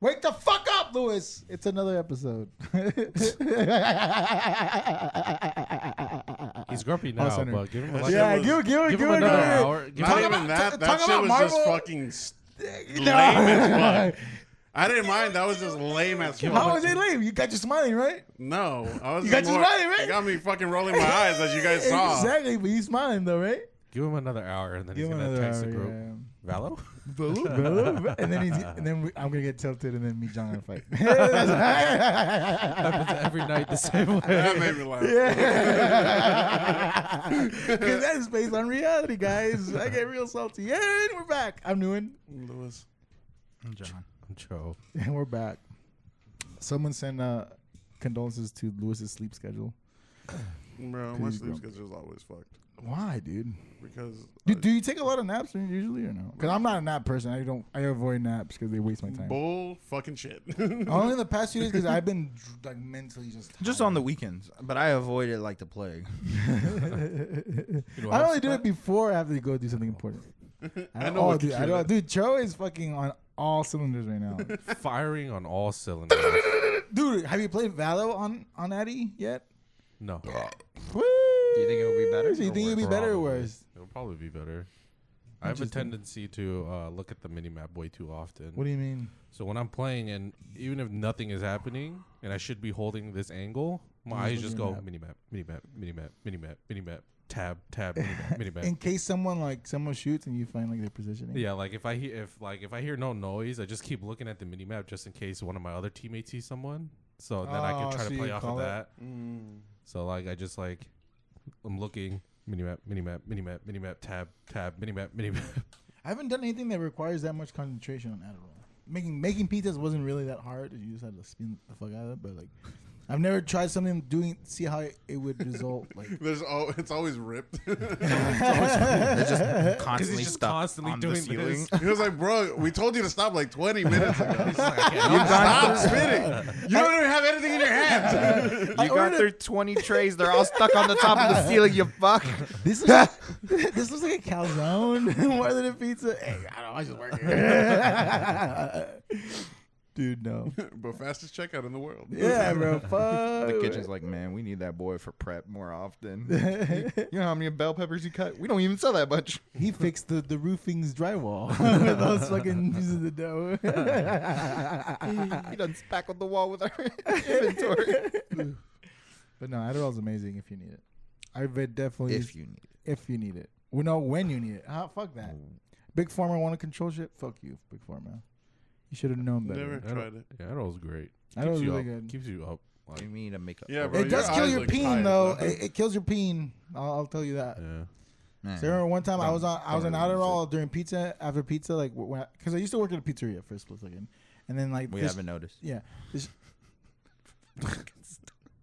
Wake the fuck up, Lewis. It's another episode. He's grumpy now, but give him a give him another hour. Not even that. That shit was just fucking lame as fuck. I didn't mind. That was just lame as fuck. How was it lame? You got you smiling, right? No, I was. You got you smiling, right? You got me fucking rolling my eyes as you guys saw. Exactly, but you smiling though, right? Give him another hour, and then he's gonna text the group. Valo? and then I'm gonna get tilted, and then me, John, gonna fight. Happens every night the same way. That made me laugh. Because that is based on reality, guys. I get real salty. And we're back. I'm Nguyen. Lewis. I'm John. I'm Joe. And we're back. Someone sent condolences to Lewis's sleep schedule. Bro, my sleep schedule is always fucked. Why, dude? Because do you take a lot of naps usually or no? Because I'm not a nap person. I avoid naps because they waste my time. Bull fucking shit. Only in the past few days because I've been like mentally just on the weekends, but I avoid it like the plague. I only do it before I have to go do something important. I know, dude. Cho is fucking on all cylinders right now. Firing on all cylinders. Dude, have you played Valo on Addy yet? No. Woo! Do you think it would be better? Do you think it would be better or worse? It'll probably be better. I have a tendency to look at the minimap way too often. What do you mean? So when I'm playing, and even if nothing is happening, and I should be holding this angle, my eyes just go minimap, tab, minimap. In case someone shoots and you find like their positioning. Yeah, like if I hear no noise, I just keep looking at the minimap just in case one of my other teammates sees someone. So then I can try to play off of that. So like I just like I'm looking minimap, tab, minimap. I haven't done anything that requires that much concentration on Adderall. Making pizzas wasn't really that hard. You just had to spin the fuck out of it. But like, I've never tried something see how it would result. Like, it's always ripped. It's just constantly just stuck constantly on doing the ceiling. He was like, bro, we told you to stop like 20 minutes ago. He's like, I can't You stop spinning. You don't even have anything in your hands. You got through 20 trays. They're all stuck on the top of the ceiling, you fuck. this looks like a calzone more than a pizza. Hey, I don't know. I just work here. Dude, no. But fastest checkout in the world. Yeah, bro. Fuck. The kitchen's like, man, we need that boy for prep more often. You know how many bell peppers he cut? We don't even sell that much. He fixed the roofing's drywall with those fucking pieces of the dough. He done spackled the wall with our inventory. But no, Adderall's amazing if you need it. I would definitely. If you need it. If you need it. We know when you need it. Fuck that. Big Pharma want to control shit? Fuck you, Big Pharma. You should have known better. Never tried it. Yeah, Adderall's great. Adderall's really good. Keeps you up. Like, you mean to make up? Yeah, bro. It does your kill eyes your look peen tired, though. bro. It kills your peen. I'll tell you that. Yeah. Man. So I remember one time I was on don't Adderall during pizza after pizza, like because I used to work at a pizzeria for a split second, and then like We haven't noticed. Yeah.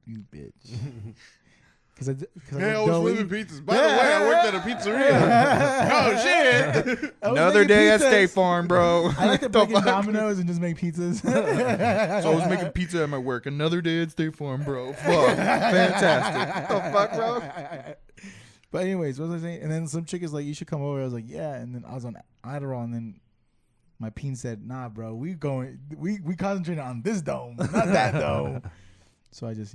You bitch. Because Hey, I was flipping pizzas. By the way, I worked at a pizzeria. Oh, shit. Another day at State Farm, bro. I like to break in Domino's and just make pizzas. So I was making pizza at my work. Another day at State Farm, bro. Fuck. Fantastic. What the fuck, bro? But anyways, what was I saying? And then some chick is like, you should come over. I was like, yeah. And then I was on Adderall, and then my peen said, nah, bro, we concentrated on this dome, not that dome. So I just,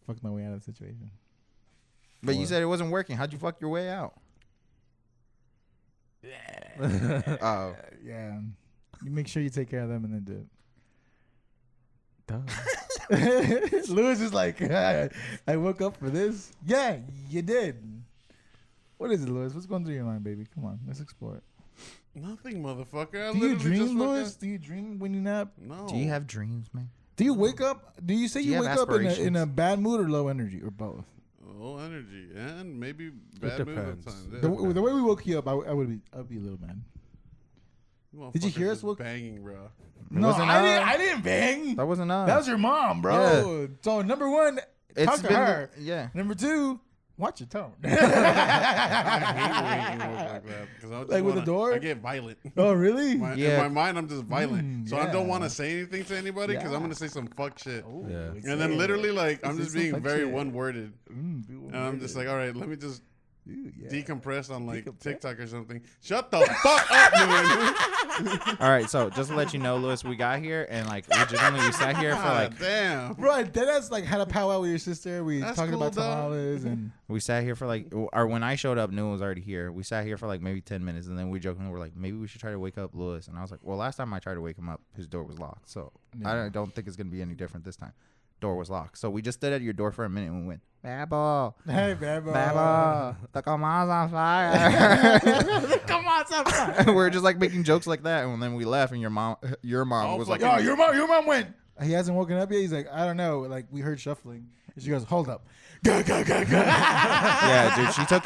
fucked my way out of the situation. But you said it wasn't working. How'd you fuck your way out? Oh. Yeah. You make sure you take care of them and then do it. Duh. Lewis is like, I woke up for this. Yeah, you did. What is it, Lewis? What's going through your mind, baby? Come on, let's explore it. Nothing, motherfucker. Do you dream, Lewis? Do you dream when you nap? No. Do you have dreams, man? Do you wake up? Do you say you wake up in a bad mood or low energy or both? Low energy and maybe bad mood at times. Yeah. The way we woke you up, I would be a little mad. Did you hear us banging, bro? No, I didn't bang. That wasn't us. That was your mom, bro. Yeah. So number one, talk to her. Yeah. Number two, watch your tone. I hate when you look like that because like with the door. I get violent. Oh, really? In my mind, I'm just violent. So I don't want to say anything to anybody because I'm gonna say some fuck shit. Yeah. And then literally, like, I'm just being very one-worded, and I'm just like, all right, let me just Ooh, yeah. decompress on like TikTok or something. Shut the fuck up, man. All right, so just to let you know, Lewis, we got here and like legitimately we sat here for like damn. Bro, Deadass like had a powwow with your sister. We That's talking cool, about dog. tamales and we sat here for like, or when I showed up, Noon was already here. We sat here for like maybe 10 minutes, and then we jokingly were like, maybe we should try to wake up Lewis. And I was like, well, last time I tried to wake him up, his door was locked, so I don't think it's gonna be any different this time. Door was locked, so we just stood at your door for a minute and we went, Babbo, hey, Babbo, the command's on fire. the command's on fire. We're just like making jokes like that, and then we left, and your mom was like, yo, your mom went. He hasn't woken up yet. He's like, I don't know. Like we heard shuffling. And she goes, hold up. yeah, dude, she took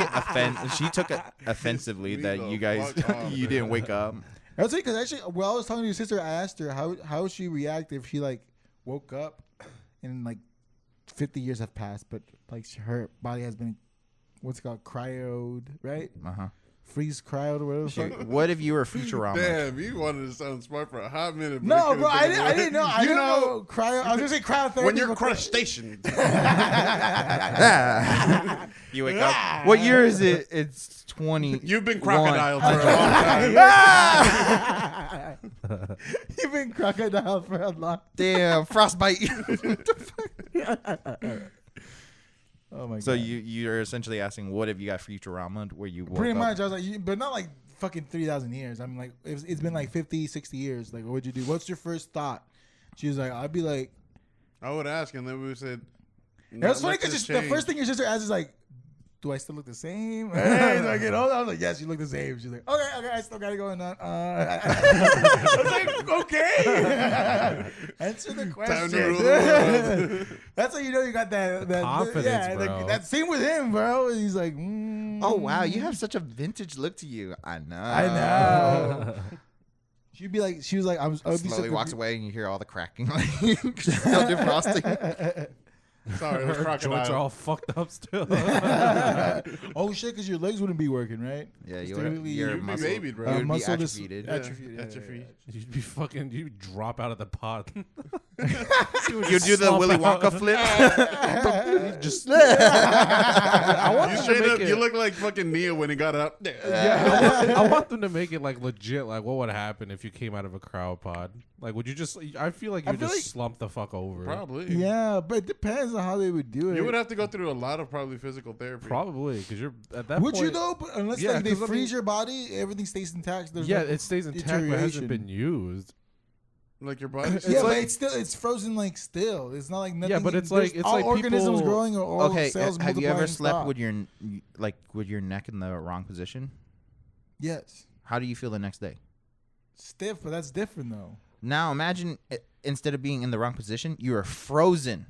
it offensively that you guys you didn't wake up. I was because actually, while I was talking to your sister, I asked her how would she react if she like woke up and like 50 years have passed, but like her body has been what's it called cryoed, right? Freeze cryoed or whatever. Shoot, what if you were Futurama? Damn, you wanted to sound smart for a hot minute. No, bro, I didn't know. I didn't know cryo. I was gonna say cryotherapy. When you're crustacean. You wake up. What year is it? It's 20. You've been crocodile for a long time. You've been crocodile for a long. Damn, frostbite. Oh my god. So you're essentially asking, what if you got Futurama where you woke pretty up? much. I was like, but not like fucking 3,000 years. I'm like, it's been like 50, 60 years. Like, what would you do? What's your first thought? She was like, I'd be like, I would ask, and then we said. It was funny because the first thing your sister asked is like, do I still look the same? And I get older. I was like, yes, you look the same. She's like, okay, I still got it going on. I was like, okay. Answer the question. Time to rule the world. That's how you know you got that confidence, bro. Like, that same with him, bro. He's like, Oh wow, you have such a vintage look to you. I know. I know. She was like, I would be Slowly so walks away and you hear all the cracking. Like, still defrosting. Sorry, it was Her crocodile. joints are all fucked up still. Oh shit, because your legs wouldn't be working, right? Yeah, You'd be babied, bro. You'd be muscle atrophied. Atrophy. You'd be fucking. You'd drop out of the pod. You do the Willy Wonka flip. Just. You straight up, you look like fucking Neo when he got up. Yeah, I want them to make it like legit. Like, what would happen if you came out of a cryo pod? Like, would you just? I feel like you would just slump the fuck over. Probably. Yeah, but it depends on how they would do it. You would have to go through a lot of probably physical therapy. Probably because you're at that Would point. you though? But unless Yeah, like, they 'cause, I freeze mean- your body, everything stays intact. There's Yeah, no it stays intact, but it hasn't been used. Like your body. Yeah, but like- it's frozen like still. It's not like nothing. Yeah, but it's there's like- it's all like organisms people- growing or all Okay, cells have you ever multiplying slept stop. with your neck in the wrong position? Yes, How do you feel the next day? stiff, but that's different though. Now imagine instead of being in the wrong position, you are frozen.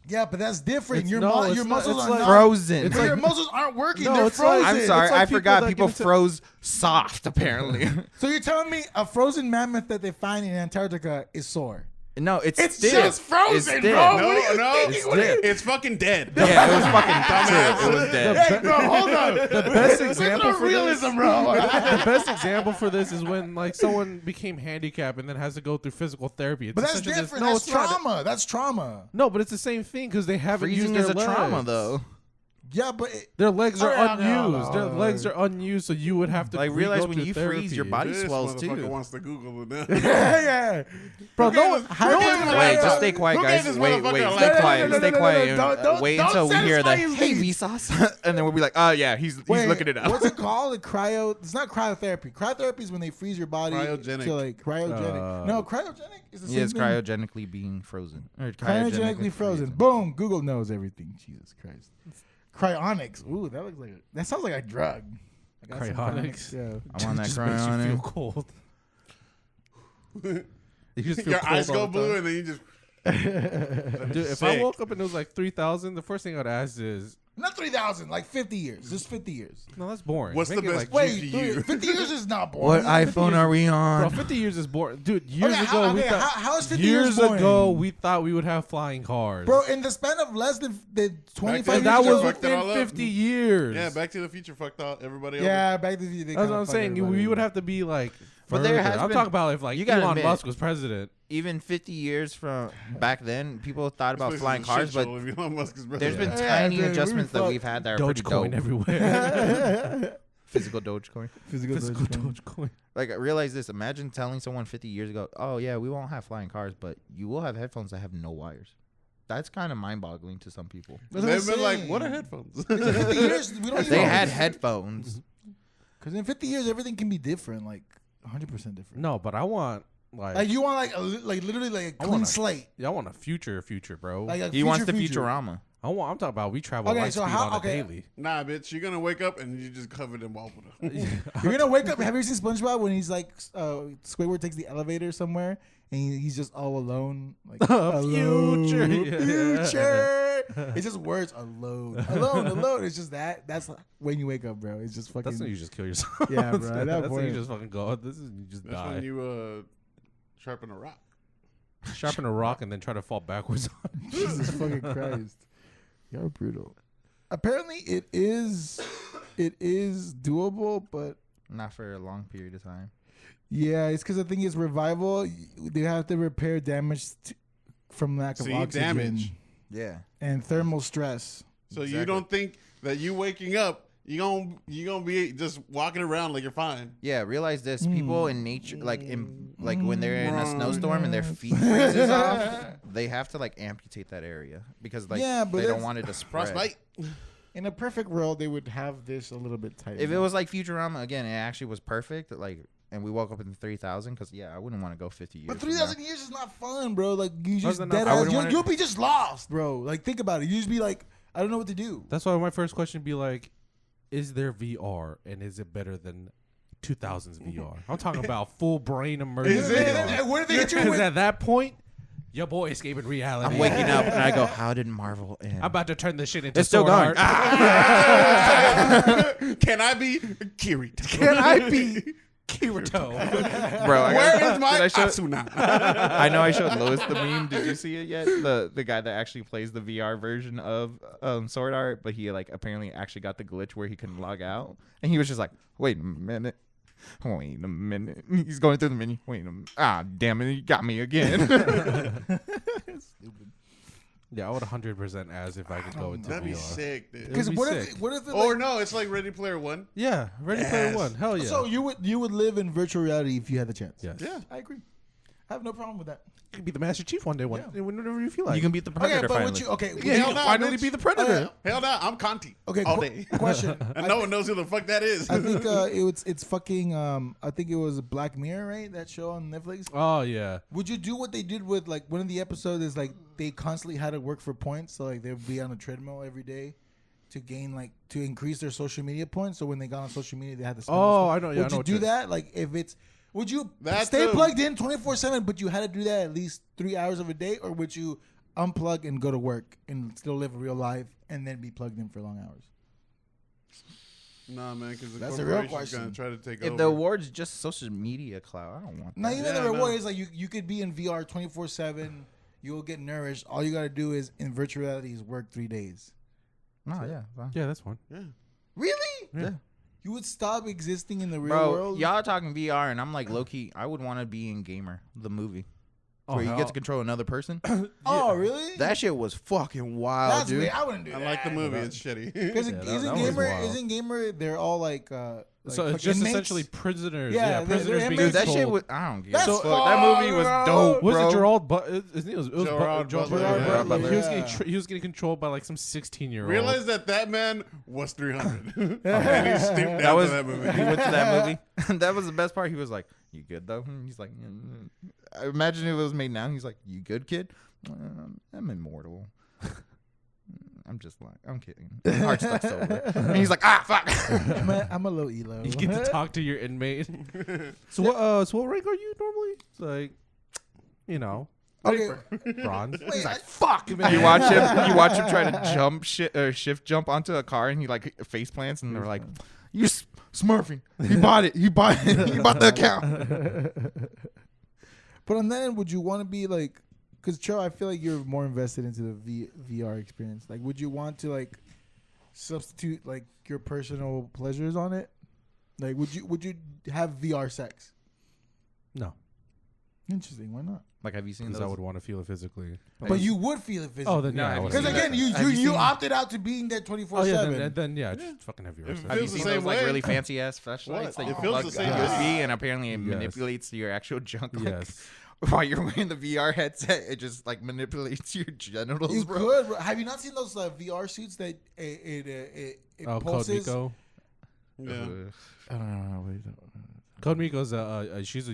Yeah, but that's different. It's- Your no, your it's not- muscles it's are like- not Frozen. But your muscles aren't working. No, They're it's like- frozen. I'm sorry, It's like I forgot that people get into- froze soft. Apparently, So you're telling me a frozen mammoth that they find in Antarctica is sore? no, it's It's stiff. just frozen, It's stiff. bro. No, What are you no, thinking? it's What are you- dead. It's fucking dead. Yeah, it was fucking true. It was dead. Hey, bro, hold on. The best example There's no for this. realism, bro. The best example for this is when like someone became handicapped and then has to go through physical therapy. It's But that's essentially different. no, That's it's not. trauma. That's trauma. No, but it's the same thing because they haven't Freezing used is their a trauma, legs. though. Yeah, but Their legs are Oh, yeah, unused. no. Their legs are unused, so you would have to Like, realize go when through you freeze, your therapy. body This swells motherfucker too. wants to Google it now. yeah. Bro, no one. Wait, just stay quiet, Who gave guys. this Wait, motherfucker wait, a stay laptop? quiet, No, stay no, quiet. no, and, don't- wait don't until we hear the satisfy his "Hey, needs." Vsauce," and then we'll be like, "Oh yeah, he's Wait, looking it up." What's it called? The cryo. It's not cryotherapy. Cryotherapy is when they freeze your body Cryogenic. to like cryogenic. No, cryogenic is the same Yeah, it's thing. cryogenically being frozen. Or Cryogenically frozen. Boom. Google knows everything. Jesus Christ. Cryonics. Ooh, that sounds like a drug. I got some Cryonics? Yeah. I'm on that Just makes you feel cryonic. cold. You just feel Your cold eyes all go the blue time. and then you just. Dude, if I Sick. woke up and it was like 3,000, the first thing I'd ask is, Not 3,000, like 50 years. Just 50 years. no, that's boring. What's Make the it best like, Wait, GPU? 50 years is not What boring. iPhone are we bro, on? 50 years is boring. Dude, years Okay, ago, we thought. how is 50 years Years boring? ago, we thought we would have flying cars. Bro, in the span of less than 25 then, and years that Future was ago, fucked it all within up. 50 years. Yeah, Back to the Future fucked out everybody. yeah, back to the That's what I'm saying. We would have to be like But there has I'm been- talking about if like you gotta Elon admit- Musk was president. Even 50 years from back then, people thought about This flying place is a cars, shit but show if Elon Musk is there's been president. tiny dude, adjustments we that we've had that are pretty Dogecoin dope. everywhere. Physical Dogecoin. Physical Dogecoin. Like, realize this. Imagine telling someone 50 years ago, oh, yeah, we won't have flying cars, but you will have headphones that have no wires. That's kind of mind-boggling to some people. They've been like, what are headphones? In 50 years, we don't They even had headphones. Because in 50 years, everything can be different, like 100% different. No, but I want Like you want like literally like a clean slate. I want a future, bro. Like a He wants the future. Futurama. I'm talking about we travel Okay, light so speed how- on a okay. daily. Nah, bitch, you're gonna wake up and you just covered in wallpaper. You're gonna wake up. Have you seen SpongeBob when he's like Squidward takes the elevator somewhere and he's just all alone, like alone, Future. future. It's just words alone, alone. It's just that. That's when you wake up, bro. It's just fucking. That's when you just kill yourself. Yeah, bro, at that That's when you point- just fucking go. This is you just That's die. when you sharpen a rock. Sharpen a rock and then try to fall backwards on it. Jesus fucking Christ. You're brutal. Apparently, it is doable, but Not for a long period of time. yeah, it's because I think it's revival. They have to repair damage from lack of See, oxygen damage. Yeah. and thermal stress. So you Exactly. don't think that you waking up, you gonna be just walking around like you're fine. Yeah, realize this. People in nature, like when they're in a snowstorm and their feet freezes off, they have to like amputate that area because like Yeah, but they don't that's- want it to spread. Frostbite. In a perfect world, they would have this a little bit tighter. If it was like Futurama, again, it actually was perfect. Like, and we woke up in 3,000 because yeah, I wouldn't want to go 50 years. but from now. 3,000 years is not fun, bro. Like you just it not dead fun? I ass. wouldn't wanna- You'll be just lost, bro. Like think about it. You just be like, I don't know what to do. That's why my first question would be like, is there VR and is it better than 2000s VR? I'm talking about full brain immersion. Is it? VR. Where did they hit you Because with? at that point, your boy escaping reality. I'm waking up and I go, how did Marvel end? I'm about to turn this shit into It's still Sword going. Art. Can I be Kirito? Can I be Kirito? Bro, Where is my did I show- Asuna? I know I showed Lois the meme. Did you see it yet? The guy that actually plays the VR version of Sword Art, but he like apparently actually got the glitch where he couldn't log out, and he was just like, "Wait a minute, wait a minute." He's going through the menu. Wait a minute. Ah, damn it, you got me again. Stupid. Yeah, I would 100% as if I could go into That'd be VR. sick, dude. Because would be what if sick. it Or like, no, it's like Ready Player One. Yeah, Ready Player Yes. One. Hell yeah. so you would live in virtual reality if you had the chance. yes. Yeah. I agree. I have no problem with that. You can be the Master Chief one day, whenever you feel like. You can beat the Predator Okay, but finally. would you? Okay, yeah, would you you- can nah, finally bitch. be the Predator. Hell no, I'm Conti. okay. all day. Question. And no one knows who the fuck that is. I think it's fucking. I think it was Black Mirror, right? That show on Netflix. Oh yeah. Would you do what they did with like one of the episodes? Is like they constantly had to work for points, so like they'd be on a treadmill every day to gain like to increase their social media points. So when they got on social media, they had to. Spend Oh, those- I know. Yeah, Would I know you what do you're- that? Like if it's. Would you That stay too. plugged in 24/7, but you had to do that at least 3 hours of a day, or would you unplug and go to work and still live a real life and then be plugged in for long hours? Nah, man, because the That's a real corporation's question. gonna try to take if over. the award's just social media clout, I don't want Not that. even Yeah, the reward no. is like you could be in VR 24/7. You'll get nourished. All you gotta do is in virtual reality is work 3 days. No, yeah, fine. Yeah, that's fine. Yeah. Really? Yeah. You would stop existing in the real Bro, world? y'all talking VR, and I'm like low key. I would want to be in Gamer, the movie, where you hell. get to control another person. Oh, really? That shit was fucking wild, That's dude. weird. I wouldn't do I that. like the movie. It's shitty. Because Yeah, that isn't was gamer? wild. Isn't gamer? They're all like. So it's fucking just inmates? essentially prisoners. Yeah, Yeah, they're prisoners being inmates. Dude, that shit controlled. was. I don't get That's it. fun, That movie was bro. dope, Was bro. it Gerald? His name was Gerard Gerald Butler, Butler. yeah. Gerard Butler, He was yeah. getting he was getting controlled by like some 16-year-old. Realize that man was 300. And he stooped down That was to that movie. he went to that movie. That was the best part. He was like, "You good though?" And he's like, I imagine if it was made now. He's like, "You good, kid?" I'm immortal. I'm just like, I'm kidding. Heart stuck's over. And he's like, "Ah, fuck." I'm a little elo. You get to talk to your inmate. So what rank are you normally? It's like, you know, Okay. bronze. Wait, He's like, I- fuck. You watch him. You watch him try to jump shift jump onto a car, and he like face plants, and they're like, "You smurfing? He bought it. He bought it. He bought the account." But on that end, would you want to be like, because Cho, I feel like you're more invested into the VR experience. Like, would you want to like substitute like your personal pleasures on it? Like, would you have VR sex? No. Interesting. Why not? Like, have you seen Because those? I would want to feel it physically. But you would feel it physically. Oh, then yeah. No, Because again, you opted out to being there 24/7. Then yeah, just fucking have your. If Have you feels the seen same those like way. really fancy ass flashlights What? that you It feels plug the the same USB way. and apparently it Yes. manipulates your actual junk? Like, Yes. while you're wearing the VR headset, it just like manipulates your genitals, You bro. could. Bro. Have you not seen those VR suits that it Code pulses? Miko. Yeah. I don't know. Wait. Code Miko's she's a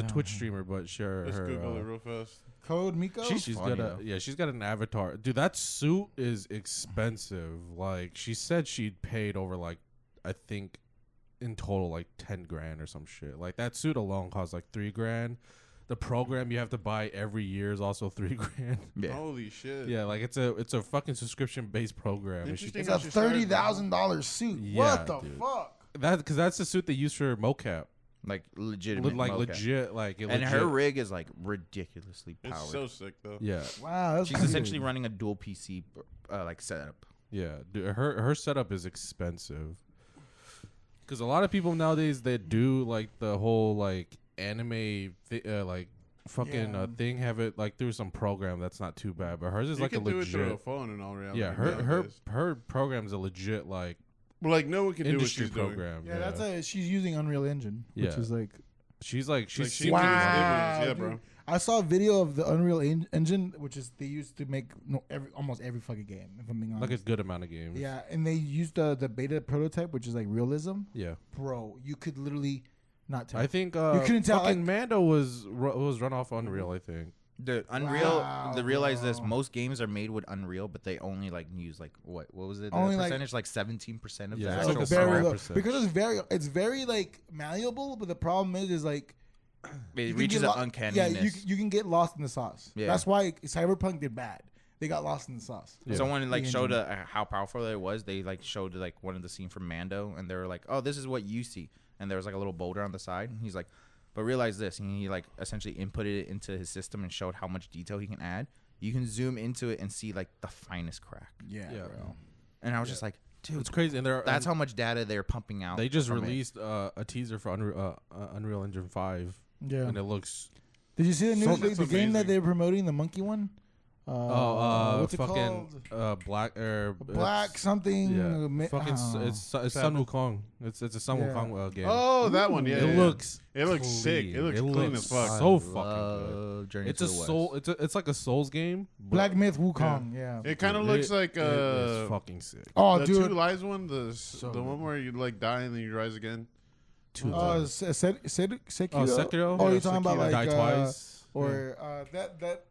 know. Twitch streamer, but Let's Google it real fast. Code Miko. she's funny, got though. she's got an avatar. Dude, that suit is expensive. Like she said she'd paid over like I think in total like 10 grand or some shit. Like that suit alone costs like 3 grand. The program you have to buy every year is also 3 grand. Yeah. Holy shit. Yeah, like it's a fucking subscription based program. And she, Interesting. It's a $30,000 suit. Yeah, What the dude. fuck? because that's the suit they use for mocap. Like legitimate, Like mocap. legit, like it And legit. her rig is like ridiculously powered. It's so sick though. Yeah, Wow, that's She's weird. essentially running a dual PC like setup. yeah. Dude, her setup is expensive. Because a lot of people nowadays they do like the whole like anime like fucking Yeah. thing, have it like through some program that's not too bad, but hers is You like a can do it through a legit. phone and all reality. Yeah, her program's a legit like But like no one can do what industry she's doing. program. Yeah, that's she's using Unreal Engine, which Yeah. is like. she's Like she seen makes it. images, yeah, dude. bro. I saw a video of the Unreal Engine, which is they used to make almost every fucking game. If I'm being honest. like a good amount of games. Yeah, and they used the beta prototype, which is like realism. Yeah. Bro, you could literally not tell. I think couldn't tell, fucking like- Mando was run off Unreal, I think. The Unreal, Wow, realize this: bro. most games are made with Unreal, but they only like use like what was it? Only, The like- percentage, like 17% of Yeah, the it's actual like a very power. low, 7%. because it's very like malleable, but the problem is like you It can reaches get an lo- uncanniness. Yeah, you can get lost in the sauce. Yeah. That's why Cyberpunk did bad. They got lost in the sauce. Yeah. Someone like The showed engine. how powerful it was. They like showed like one of the scene from Mando, and they were like, "Oh, this is what you see." And there was like a little boulder on the side. And he's like, "But realize this." And he like essentially inputted it into his system and showed how much detail he can add. You can zoom into it and see like the finest crack. Yeah, Yeah. bro. And I was just like, "Dude, It's crazy, and that's how much data they're pumping out." they just from it. released a teaser for Unreal Engine 5, Yeah. and it looks Did you see the So news? that's The game that amazing. they're promoting, the monkey one. What's it fucking called? black Black something. Yeah, mi- fucking it's Sun Seven. Wukong. It's a Sun Yeah. Wukong game. Oh, that one. Yeah, it yeah. looks It looks sick. It looks clean as fuck. So I fucking good. love Journey It's to a the West. soul. It's like a Souls game. but Black Myth Wukong. Yeah. It kind of it- looks like it's fucking sick. Oh, the dude. Two Lives one, So the one where you like die and then you rise again. Two Oh, Lives. Sekiro. Sekiro? Oh, Yeah, you're talking about Sekiro. like Die Twice. or that.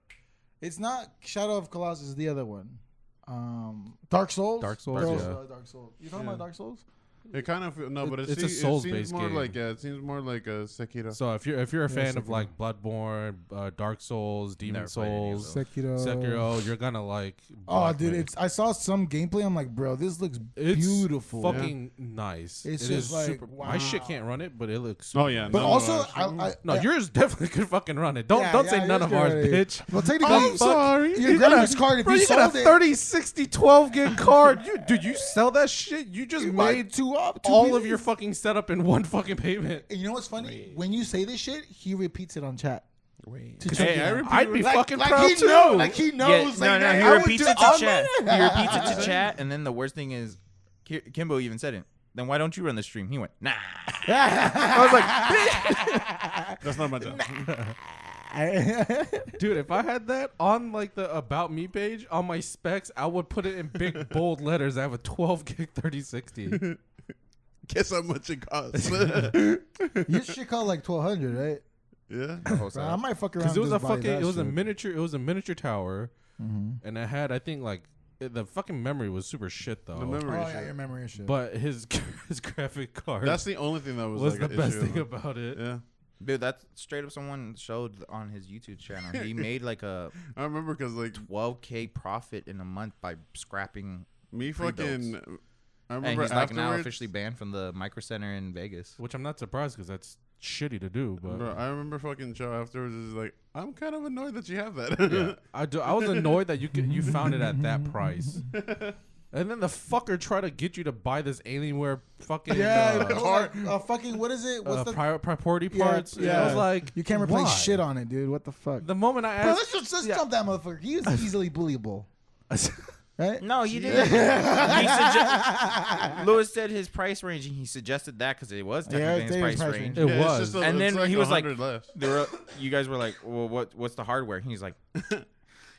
It's not Shadow of Colossus. The other one. Dark Souls. Dark Souls, Dark Souls. You talking about Dark Souls? It kind of no, but It's a it seems Souls-based more game. like it seems more like a Sekiro. So if you're a fan of Sekiro. like Bloodborne, Dark Souls, Demon Never played any of Souls, those. Sekiro. you're gonna like. Oh, Black dude, Myth. I saw some gameplay. I'm like, bro, this looks It's beautiful. fucking nice. It's It just is like, super. My shit wow. can't run it, but it looks. Oh yeah, But no, also, no, I yours definitely could fucking run it. Don't Yeah, say yeah, none yours of ours, could run it. bitch. well, technically, I'm sorry. Your graphics card, if Bro, you you got sold a it, 30, 60, 12 gig card. Dude, you sell that shit? You just you buy made two all of pieces. your fucking setup in one fucking payment. And you know what's funny? When you say this shit, he repeats it on chat. To check Hey, it I out. repeat I'd be fucking like proud he too. knows. Like he knows. Yeah, like no, that. he I would repeats do it to all chat. that. He repeats it to chat, and then the worst thing is, Kimbo even said it. Then why don't you run the stream? He went, nah. I was like, that's not my job. Dude, if I had that on like the About Me page on my specs, I would put it in big bold letters. I have a 12 gig 3060. Guess how much it costs. You should call like 1200, right? Yeah. Bro, I might fuck around. Because it was a and just buy fucking, that it was a shit. miniature, it was a miniature tower, Mhm. and it had, I think, like the fucking memory was super shit though. The memory Oh yeah, shit. your memory is shit. But his graphic card That's the only thing that was was like the an best issue. thing about it. Yeah. dude, that's straight up someone showed on his YouTube channel. He made like a I remember because like 12K profit in a month by scrapping. me Pre-builds. fucking. I And remember he's like now afterwards- officially banned from the Micro Center in Vegas. Which I'm not surprised because that's shitty to do. But Bro, I remember fucking Joe afterwards is like, I'm kind of annoyed that you have that. yeah, I was annoyed that you found it at that price. And then the fucker try to get you to buy this Alienware fucking fucking what is it? What's the priority parts? Yeah. I was like, you can't replace why? shit on it, dude. What the fuck? The moment I Bro, asked, let's jump that motherfucker. He was easily bullyable. Right? No, he didn't. Lewis said his price range, and he suggested that because it was technically his price range. It was. And then he was like, less. you guys were like, well, what's the hardware? He's like,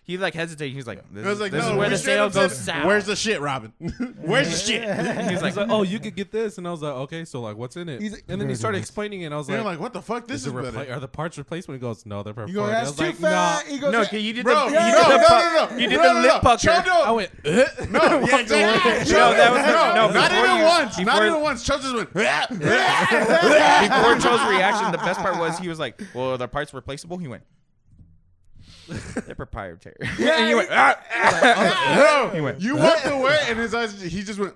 he like hesitated. He's like, this is no, where the sale goes south. Where's the shit, Robin? Where's the shit? He's like, oh, you could get this, and I was like, okay, so like, what's in it? He's like, and then he started explaining it, and I was You're like, like, what the fuck? This is better. Are the parts replacement? He goes, no, they're You go, priority. I that's was too like, fat. He goes, No, you did Bro, you did the lip pucker. I went, No, yeah, exactly. No, that was not before even you- once. Not before- even once. Chuck just went. Before Joe's reaction, the best part was he was like, well, are the parts replaceable? He went, they're proprietary. Yeah, and he went, No, He went, you walked away, and his eyes. He just went.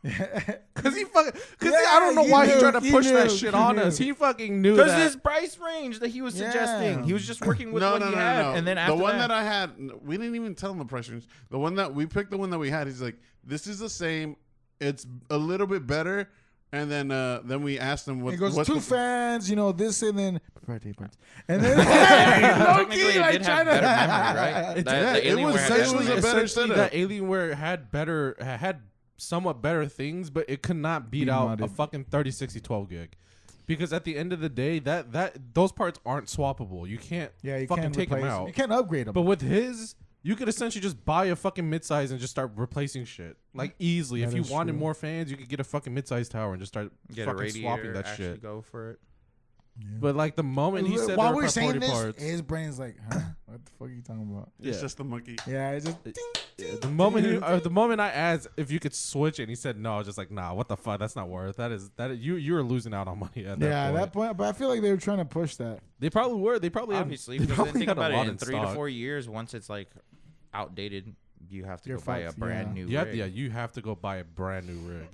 because he fucking, because Yeah, I don't know he why knew, he tried to he push that knew, shit he on knew. us. He fucking knew because that. his price range that he was suggesting, Yeah. he was just working with No, what no, he no, had, no. and then after the one that I had, we didn't even tell him the price range. The one that we picked, the one that we had, he's like, "This is the same. It's a little bit better." And then we asked him what. He goes, what's two the- fans, this and then proprietary parts. And then technically it like did have better memory, right? It That- did. the It Alienware was had better essentially memory. a better Essentially, setup. that Alienware had somewhat better things, but it could not beat out a modded. fucking 3060 12 gig. Because at the end of the day, that those parts aren't swappable. You can't you fucking can't take them replace. out. You can't upgrade them. But with his, you could essentially just buy a fucking midsize and just start replacing shit like easily. That If you is wanted true. more fans, you could get a fucking midsize tower and just start Get a fucking radiator, swapping that actually shit. go for it. But like the moment he said while there we were were saying priority this, parts, his brain's like, huh? What the fuck are you talking about? It's Yeah. just the monkey. Yeah, it's just. the moment I asked if you could switch it, and he said no. I was just like, nah, what the fuck? That's not worth. You were losing out on money at that Yeah, point. that point. But I feel like they were trying to push that. They probably were. They probably Obviously, had, they because then probably think had a about it. lot In 3 to stock. 4 years, once it's like outdated, you have to You're go buy a fucked, brand yeah. new. You rig. you have to go buy a brand new rig.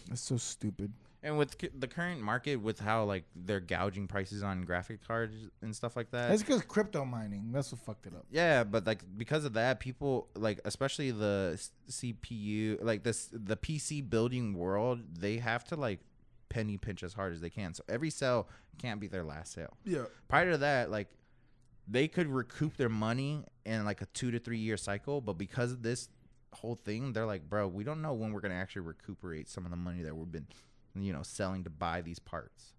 That's so stupid. And with the current market, with how like they're gouging prices on graphic cards and stuff like that. That's because crypto mining. That's what fucked it up. Yeah, but like because of that, people like, especially the CPU, like the PC building world, they have to like penny pinch as hard as they can. So every sale can't be their last sale. Yeah. Prior to that, like they could recoup their money in like a 2 to 3 year cycle, but because of this whole thing, they're like, bro, we don't know when we're gonna actually recuperate some of the money that we've been, selling to buy these parts.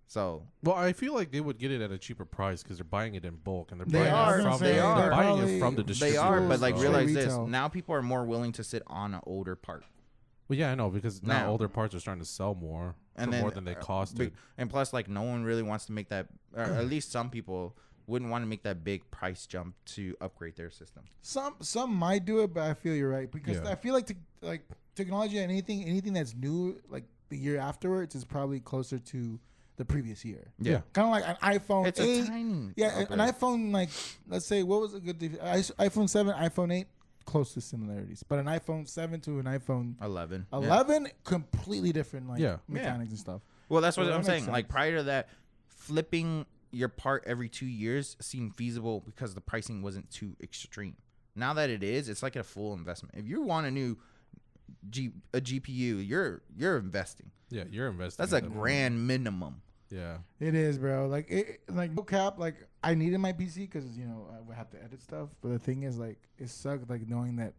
So Well, I feel like they would get it at a cheaper price because they're buying it in bulk and They they're are. buying it from They are. they're buying Probably- it from the They distributor. they are, but like So- realize this: Retail. now people are more willing to sit on an older part. Well, yeah, I know because now Now. older parts are starting to sell more And for then, more than they costed. And plus, like, no one really wants to make that, or at least some people wouldn't want to make that big price jump to upgrade their system. Some might do it, but I feel you're right because Yeah. I feel like technology and anything that's new like the year afterwards is probably closer to the previous year. Yeah. Kind of like an iPhone It's 8. a tiny. Yeah, an upgrade. iPhone, like, let's say, what was a good iPhone 7, iPhone 8, close to similarities. But an iPhone 7 to an iPhone 11. 11, completely different, like, Yeah. mechanics and stuff. Well, that's what So I'm that saying. makes Like, sense. prior to that, flipping your part every 2 years seemed feasible because the pricing wasn't too extreme. Now that it is, it's like a full investment. If you want a new GPU, you're investing. Yeah, you're investing. That's a in them. grand minimum. Yeah. It is, bro. Like, no cap. Like, I needed my PC because I would have to edit stuff. But the thing is, like, it sucked. Like knowing that,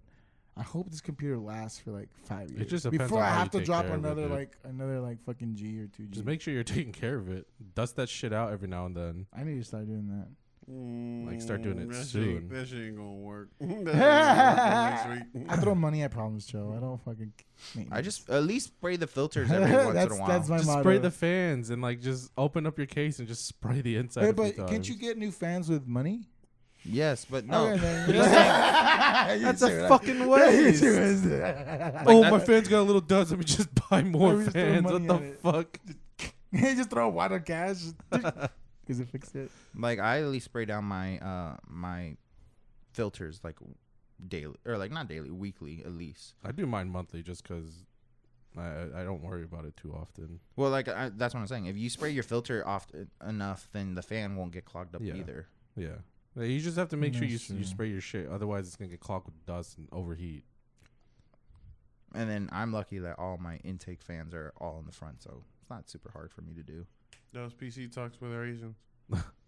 I hope this computer lasts for like 5 years. just depends before on I how have you to take drop care of it, another fucking G or 2G. Just make sure you're taking care of it. Dust that shit out every now and then. I need to start doing that. Like, start doing it that soon. That shit ain't gonna work. That shit ain't gonna work next week. I throw money at problems, Joe. I don't fucking. I just at least spray the filters every once in a while. That's my Just motto. spray the fans and like just open up your case and just spray the inside. Wait, a few but can't times. you get new fans with money? Yes, but no. Okay, then. That's a fucking waste. Oh, my fans got a little duds. Let me just buy more Let me just throw fans. What money the at it. fuck? You just throw a wad of cash. Because it fixed it. Like I at least spray down my my filters like daily, or like not daily, weekly at least. I do mine monthly just because I don't worry about it too often. Well, like that's what I'm saying. If you spray your filter off enough, then the fan won't get clogged up Yeah. either. Yeah. You just have to make sure you True. spray your shit. Otherwise, it's gonna get clogged with dust and overheat. And then I'm lucky that all my intake fans are all in the front, so it's not super hard for me to do. Those PC talks with our Asians.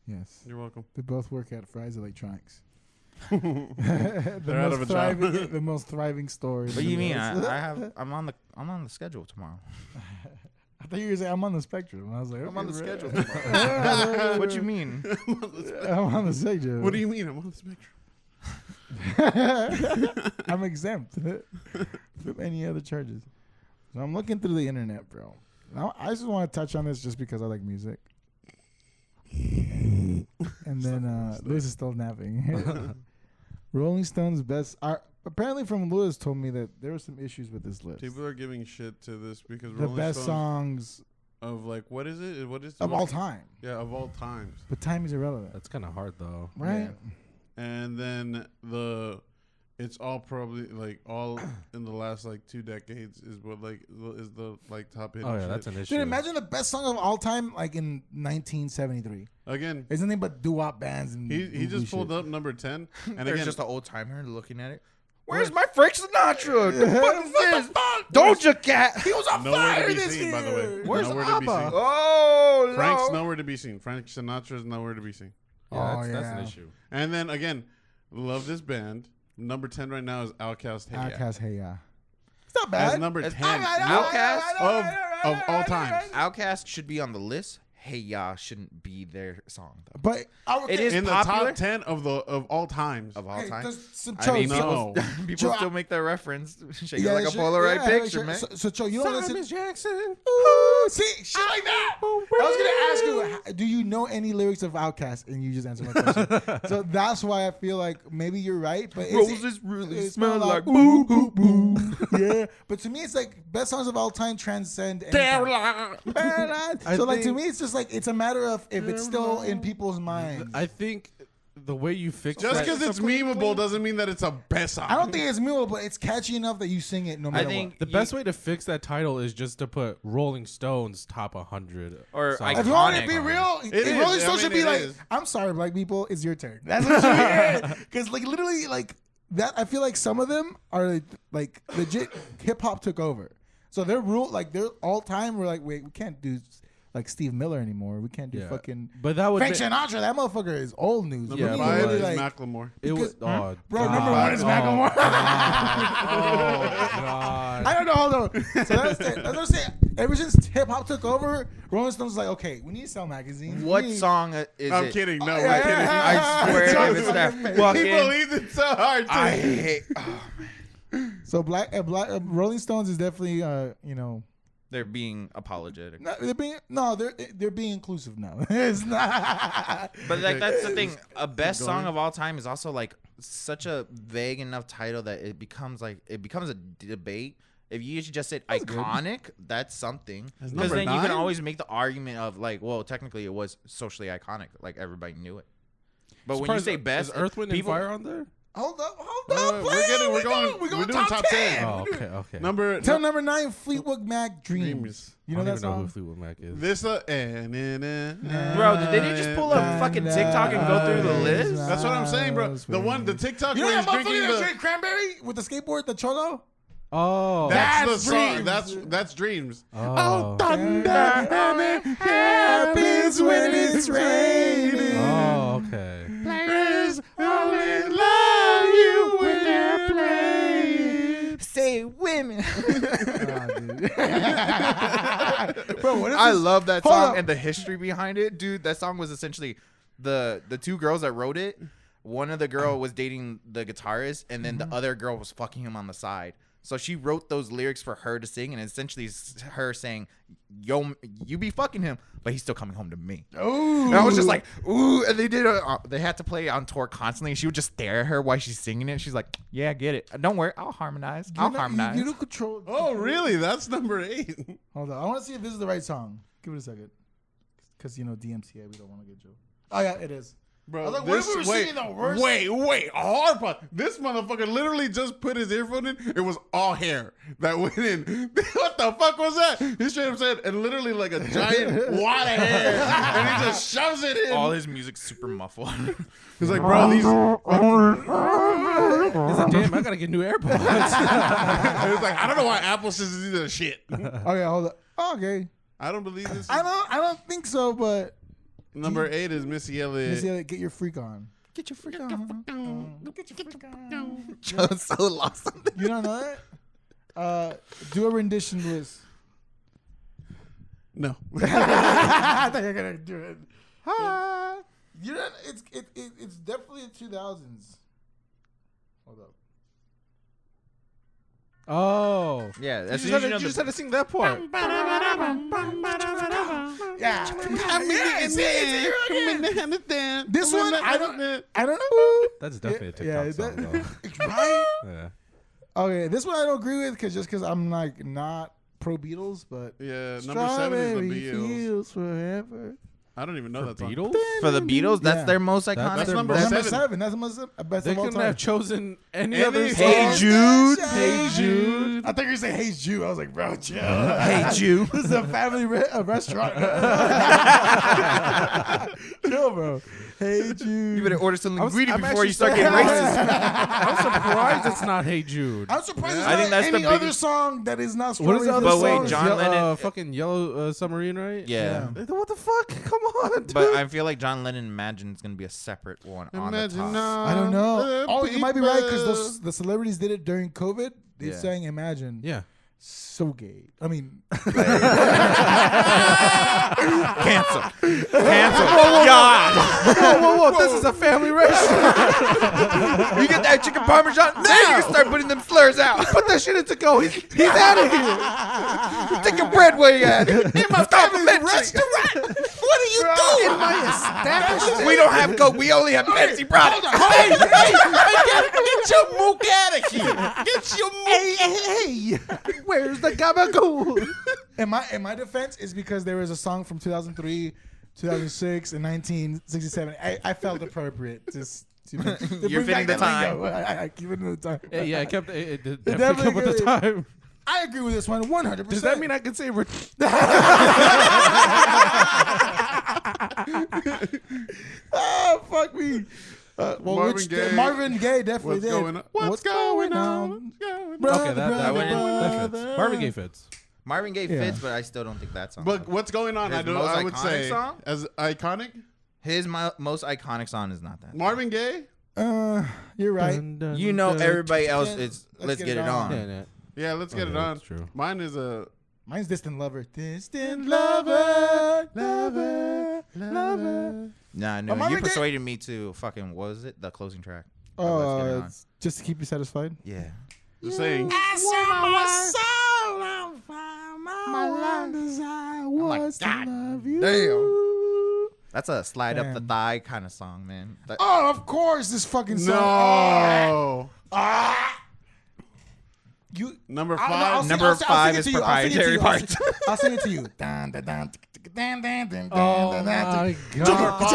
Yes. You're welcome. They both work at Fry's Electronics. They're out of a job. The most thriving store. What do you mean? I'm on the schedule tomorrow. I thought you were gonna say I'm on the spectrum. I was like, I'm on the bro. schedule tomorrow. What you mean? I'm on the spectrum. What do you mean? I'm on the spectrum. I'm exempt from any other charges. So I'm looking through the internet, bro. Now I just want to touch on this just because I like music. And then Lewis is still napping. Rolling Stone's best. Apparently, from Lewis told me that there were some issues with this list. People are giving shit to this because The Rolling best Stones songs of like what is it? What is of all time. Yeah, of all times. But time is irrelevant, That's kind of hard though. right? And then it's all probably like all in the last like 2 decades is what like is the like top hit. Oh yeah, that's an issue. Dude, imagine the best song of all time, like in 1973. Again. It's nothing but doo-wop bands and He just pulled up number 10, and There's again, just an old timer looking at it. Where's my Frank Sinatra? The fuck is this? fuck? Doja Cat. He was on nowhere fire to be this seen. year. By the way, Where's nowhere to be ABBA? seen. Oh, no. Frank's nowhere to be seen. Frank Sinatra's nowhere to be seen. Yeah, Oh, that's an yeah. issue. And then again, love this band. Number 10 right now is Outkast. Hey, Yeah. Outkast, hey yeah. It's not bad. As number It's 10 Outkast of all times. Outcast should be on the list. Hey Ya shouldn't be their song though. But It is In the popular top 10 of all times. of all hey, time. there's some I mean, Cho, no. people Joe, still make that reference. Shake it yeah, like a sure, Polaroid yeah, picture, sure. man. So Cho, you don't listen. Jackson. Ooh, see, shit like that. I was gonna ask you, do you know any lyrics of Outkast? And you just answered my question. So that's why I feel like maybe you're right. But Roses really it smell like boo boo boo. Yeah, but to me, it's like best songs of all time transcend. any time. So like to me, it's just like it's a matter of if it's still in people's minds. I think the way you fix Just that- because it's memeable doesn't mean that it's a best song. I don't think it's memorable, but it's catchy enough that you sing it no matter think the best way to fix that title is just to put Rolling Stones top 100 Or songs. what. If you want to Iconic. be real, is. Rolling I Stone should mean, be it like, is. "I'm sorry, black people, it's your turn." That's what you mean. Because like literally, like that. I feel like some of them are like legit. Hip hop took over, so they're they're all time. We're like, wait, we can't do like Steve Miller anymore. We can't do Yeah. fucking But that would Frank be, Sinatra. That motherfucker is old news. Number Yeah, We need five to really, is like, Macklemore. it was Bro, God. number one is Macklemore. Oh God. I don't know. Hold on. So that's what I'm saying. Ever since hip hop took over, Rolling Stones was like, okay, we need to sell magazines. What We need- song is I'm it? kidding. No, Yeah, we're kidding. I swear if it's that He fucking. believed it so hard. Too. I hate. So Rolling Stones is definitely They're being apologetic. they're being inclusive now. It's not. But like that's the thing. A Keep best song going. of all time is also like such a vague enough title that it becomes a debate. If you just said iconic, that's something. That's Because number then you can 9? always make the argument of like, well, technically it was socially iconic, like everybody knew it. But when you say best, is Earth, Wind, and people, Fire on there? Hold up. We're doing top 10. Oh, okay. Number Tell number 9, Fleetwood Mac, Dreams. Dreams. You I know don't that even know who song? Fleetwood Mac is. This bro, did they just pull up fucking TikTok and go through the list? That's what I'm saying, bro. The TikTok You know where that he's motherfucker drinking that the. drank cranberry with the skateboard, the cholo? Oh. That's the That's song. Dreams. That's Dreams. Oh. Thunder and it happens when it's raining. Oh, okay. Players only love you when they're playing. Say women. Bro, what is I this? love that Hold song up. and the history behind it, dude. That song was essentially the two girls that wrote it. One of the girl was dating the guitarist, and then the other girl was fucking him on the side. So she wrote those lyrics for her to sing, and essentially it's her saying, "Yo, you be fucking him, but he's still coming home to me." Ooh. And I was just like, "Ooh!" And they had to play it on tour constantly. And she would just stare at her while she's singing it. She's like, "Yeah, I get it. Don't worry, I'll harmonize. I'll harmonize." You don't control. Oh, really? That's number 8. Hold on. I want to see if this is the right song. Give it a second. Because, DMCA, we don't want to get Joe. Oh, yeah, it is. Bro, I was like, what if we were singing the worst? Wait, a hard part. This motherfucker literally just put his earphone in. It was all hair that went in. What the fuck was that? He straight up said, and literally like a giant wad of hair, and he just shoves it in. All his music's super muffled. He's like, bro, these. He's like, damn, I gotta get new AirPods. It's like, I don't know why Apple says these are shit. Okay, hold up. Okay, I don't believe this. I don't think so, but Number 8 is Missy Elliott. Missy Elliott, get your freak on. Get your freak on. Get your freak on. Joe's so lost on this. You don't know that? Do a rendition, Liz. No. I thought you were gonna do it. You know, it's definitely the 2000s. Hold up. Oh. Yeah, that's You just had to sing that part. Yeah. This This one, I don't know. That's definitely a TikTok song, though. Right? Yeah. Okay, this one I don't agree with because I'm like not pro Beatles, but Yeah, number 7 is Strawberry the Beatles. Fields Forever. I don't even know that song. Beatles? For the Beatles, that's Yeah. their most iconic. That's number Number 7. 7. That's the most best They of all couldn't time. have chosen any Any other song. Hey song. Jude. Hey Jude. I thought you were gonna say Hey Jude. I was like, bro, chill. Hey Jude. This is a family restaurant. Chill, bro. Hey Jude. You better order something I'm greedy before actually you start so- getting racist. I'm surprised it's not Hey Jude. I'm surprised there's I think not that's the any other biggest- song that is not What is Strawberry the other But wait, song? John Lennon- fucking Yellow Submarine, right? Yeah. What the fuck? Come on, dude. But I feel like John Lennon Imagine is going to be a separate one on the top. I don't know. Oh, you might be right because the celebrities did it during COVID. They Yeah. sang Imagine. yeah. So gay. I mean, Cancel. Cancel. God. Whoa. This is a family restaurant. You get that chicken parmesan, then you can start putting them slurs out. Put that shit into go. He's out of here. Take your bread where you at. In my family restaurant. what are you doing? In my establishment. We don't have Coke. We only have Pepsi products. Hey, Get your mook out of here. Get your mook. Hey. Where's the gabagool? in my defense is because there was a song from 2003, 2006, and 1967. I felt appropriate. Just to You're bring fitting back the that time. lingo. I keep it in the time. Yeah, it kept. It did definitely definitely come with the time. I agree with this one 100%. Does that mean I can say? Fuck me. Marvin Gaye. Marvin Gaye definitely What's did. going on? What's going on? Brother, Okay, that brother, fits. Marvin Gaye fits. Marvin Gaye Yeah. fits, but I still don't think that song. But what's going on? His most I would iconic say song? as iconic. His most iconic song is not that. Marvin Gaye. You're right. You know everybody else Yeah, is Let's Get It On. Yeah. Yeah, let's get Okay, it on. that's true. Mine is a. Mine's Distant Lover. Distant Lover. Lover. Lover. Nah, no, Marvin you Gaye- persuaded me to fucking, what was it? The closing track. of Let's Get It On. It's just to keep you satisfied. Yeah. Just saying. I set my soul on fire. My life desire was to love you. Damn. That's a slide up the Damn. thigh kind of song, man. That- Oh, of course, this fucking song. No. You Number I'll- 5. I'll sing- Number I'll sing 5 it is to you. I'll sing it to proprietary you. parts. I'll sing it to you. Dun, dun, dun, dun, dun, dun, Oh dun, my God.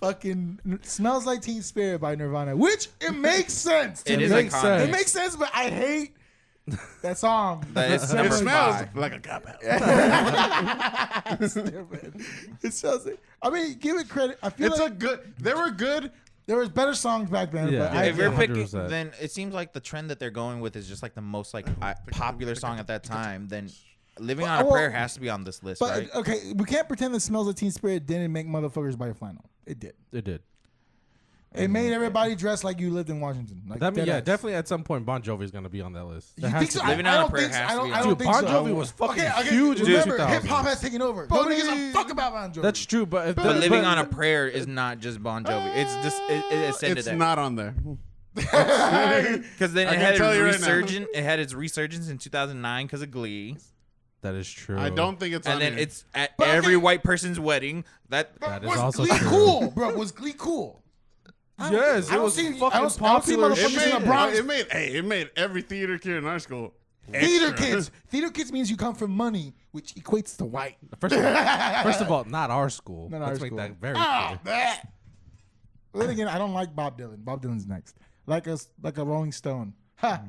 Fucking Smells Like Teen Spirit by Nirvana, which it makes sense. to It me. is makes iconic. sense. It makes sense, but I hate that song. That is It number smells 5. like a cop out. Stupid. It sounds like, I mean, give it credit. I feel It's like a good. They were good. there was better songs back then. Yeah. But Yeah, If you're Yeah, picking, 100%. then it seems like the trend that they're going with is just like the most like popular song at that time. Then Living on a well, Prayer has to be on this list, But right? okay, we can't pretend that Smells Like Teen Spirit didn't make motherfuckers buy a flannel. It did. It did. It made everybody dress like you lived in Washington. Like That mean, dead yeah, ass. definitely at some point Bon Jovi's gonna be on that list. You There has think to so? be. Living I on a don't Prayer think so. has I to don't, be I on don't Dude, think Bon so. Jovi was fucking okay, huge in the remember, 2000s. hip hop has taken over. But Nobody gives a fuck about Bon Jovi. That's true, but But Living on a Prayer is not just Bon Jovi. It's just it ascended It's there. not on there. Because then I it can had tell its you right now. resurgence. It had its resurgence in 2009 because of Glee, That is true. I don't think it's on and then here. it's at But okay. every white person's wedding. That That is was also Glee true. cool, bro? Was Glee cool? Yes, I it don't was see- I fucking don't see popular. motherfuckers It in the made, Bronx. it made every theater kid in our school. Theater kids. Theater kids means you come from money, which equates to white. First of all, not our school. Not Let's our make school. that very Ah, clear. bleh. Then again, I don't like Bob Dylan. Bob Dylan's next. Like a Rolling Stone. Ha.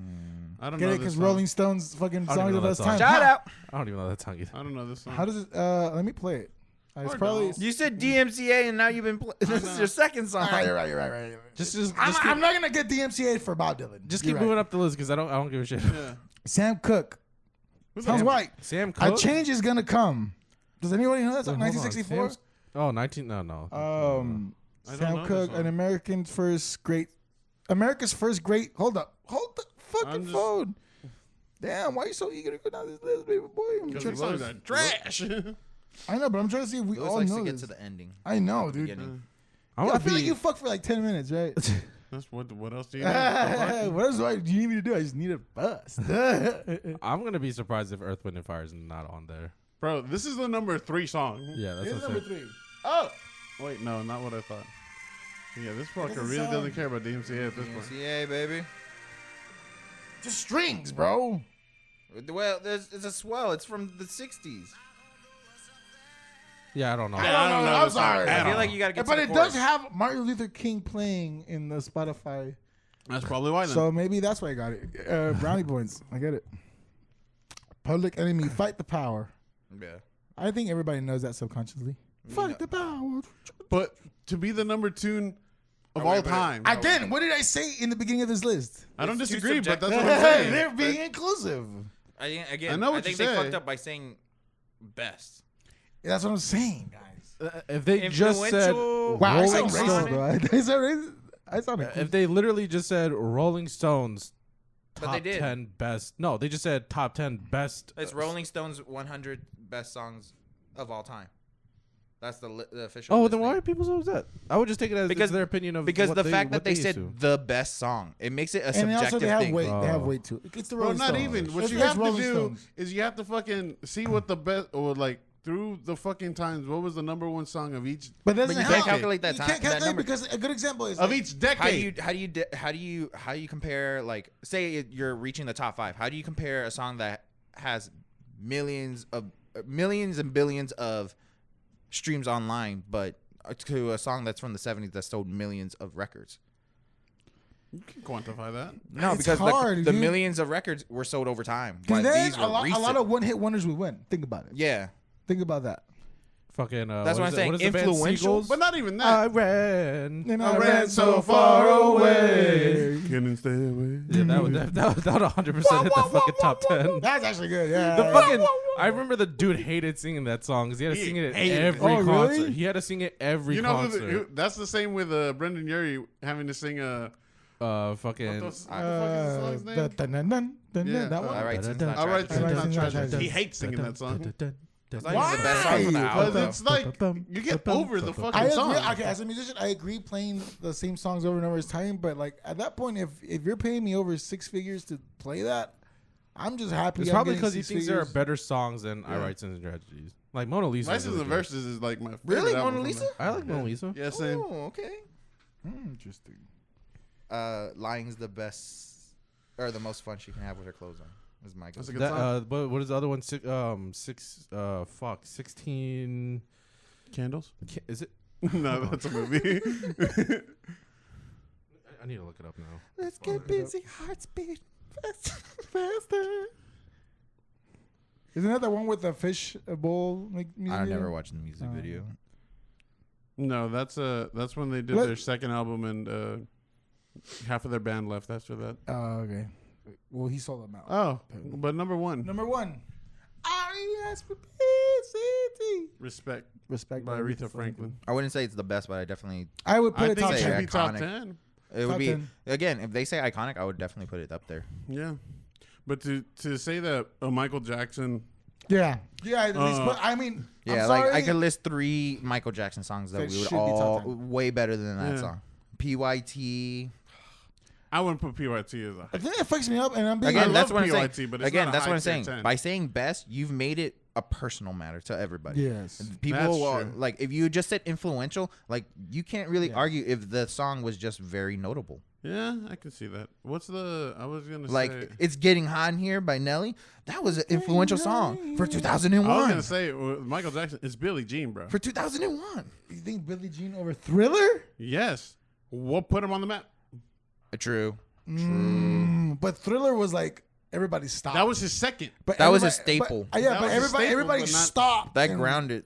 I don't Get know it? this Because song. Rolling Stones fucking I don't songs even of know us that time. song. Shout Ha. out. I don't even know that song either. I don't know this song. How does it? Let me play it. It's Or probably. don't. You said DMCA and now you've been. This is your second song. You're right. Just I'm not gonna get DMCA for Bob Dylan. Just You're keep right. moving up the list because I don't give a shit. Yeah. Sam Cooke. Who's Sounds that? white. Sam A Cooke. change is gonna come. Does anybody know that song? Wait, hold on. 1964. Sam's- Oh, 19. No. I don't know Sam this Cooke, song. an America's first great. Hold the fucking I'm just- phone. Damn, why are you so eager to go down this list, baby boy? I'm Because trying the to songs are trash. I know, but I'm trying to see if we Lewis all likes know to get this. to the ending. I know, dude. Beginning. I I want to feel be. like you fucked for like 10 minutes, right? That's what else do you need? What else do you need me to do? I just need a bust. I'm gonna be surprised if Earth, Wind, and Fire is not on there. Bro, this is the number 3 song. Yeah, that's Here's what I'm number saying. 3. Oh! Wait, no, not what I thought. Yeah, this fucker doesn't really sound- doesn't care about DMCA at this point. DMCA, baby. Just strings, bro. Well, it's a swell. It's from the 60s. Yeah, I don't know. Yeah, I don't know I'm this song sorry. at I feel all. like you got to get But to it the does chorus. have Martin Luther King playing in the Spotify. That's probably why then. So maybe that's why I got it. Brownie points. I get it. Public Enemy, Fight the Power. Yeah. I think everybody knows that subconsciously. Fight the power. But to be the number 2 of Oh, all wait, wait. time. Again, what did I say in the beginning of this list? I don't It's too disagree, but subjective. that's what I'm saying. They're being inclusive. I know what think you they said. fucked up by saying best. That's what I'm saying, guys. If they just said Influential. Wow, I Rolling sound Stone, racist, bro. I sound racist. I sound if they literally just said Rolling Stones But top they did. 10 best. No, they just said top 10 best. It's Rolling Stone's 100 best songs of all time. That's the official. Oh, list then why name. are people so upset? I would just take it as Because- it's their opinion of Because what the fact what that they used said to. the best song, it makes it a and subjective also they have thing. weight. They have Oh. weight too. It's the Bro, Rolling not Stones. even. What It's you like have to Rolling do Stones. is you have to fucking see what the best, or like through the fucking times, what was the number 1 song of each, But But doesn't you help. can't calculate that You time. can't that calculate number. because a good example is of like, each decade. How do you compare, like, say you're reaching the top 5? How do you compare a song that has millions and billions of streams online, but to a song that's from the 70s that sold millions of records? You can quantify that. No, It's because hard, the dude. millions of records were sold over time. because But then these a were lot recent. of one-hit wonders would win. Think about it. Yeah, Think about that. Fucking. That's what I'm is it- saying, What is the band, influential, Seagulls? But not even that. I ran. And I ran so far away. Couldn't stay away. Yeah, that would 100% hit the fucking top 10. That's actually good. Yeah. The fucking. I remember the dude hated singing that song because he had to He sing it at hated it. every Oh, really? concert. He had to sing it every You know, concert. that's the same with Brendan Urie having to sing Fucking. what the fuck is the song's name? Yeah. That one. All right, since All right, All right, not Since Not Treasure. Treasure. He hates singing that song. It's not even the best song from the Why? album. Because it's like you get over the fucking I agree. song. Okay, as a musician, I agree playing the same songs over and over is time. But like at that point, if you're paying me over 6 figures to play that, I'm just happy. It's I'm probably getting because he 6 thinks there are figures. better songs than I Yeah. Write Sins and Tragedies. Like Mona Lisa. is Vices really and good. Verses is like my favorite Really? album Mona from Lisa? them. I like Mona Lisa. Yeah, same. Oh, okay. Interesting. Lying's the best or the most fun she can have with her clothes on. Is my That's guess. a good That, song. what is the other one? 16. Candles? Is it? No, that's a movie. I need to look it up now. Let's get busy, hearts beat faster. Isn't that the one with the fish bowl? Like, music I video? never watched the music video. No, that's when they did Let- their second album and half of their band left after that. Oh, okay. Well, he sold them out. Oh, but number 1, Number 1, R.E.S.P.C.T. Respect Respect by Aretha Franklin. I wouldn't say it's the best, but I definitely I would put I it think top it should 10. be top Iconic. 10. it would Top be 10. again if they say iconic, I would definitely put it up there. Yeah. But to say that Michael Jackson, Yeah. Yeah, at least, but I mean, Yeah, I'm like I sorry. could list 3 Michael Jackson songs that That we would should be top all 10. way better than that Yeah. song. PYT. I wouldn't put PYT as I think it fucks me up, and I'm being Again, I that's love what I'm PYT, saying. but it's Again, not a that's high what I'm tier saying. 10. By saying best, you've made it a personal matter to everybody. Yes. People That's true. like if you just said influential, like you can't really Yeah. argue if the song was just very notable. Yeah, I can see that. What's the? I was gonna Like say. It's Getting Hot in Here by Nelly. That was an influential song for 2001. I was gonna say Michael Jackson. It's Billie Jean, bro. For 2001. You think Billie Jean over Thriller? Yes. What put him on the map? True. But Thriller was like everybody stopped. That was his second. But That was a everybody- staple. But, yeah, That but was a everybody staple, everybody but not- stopped. That and grounded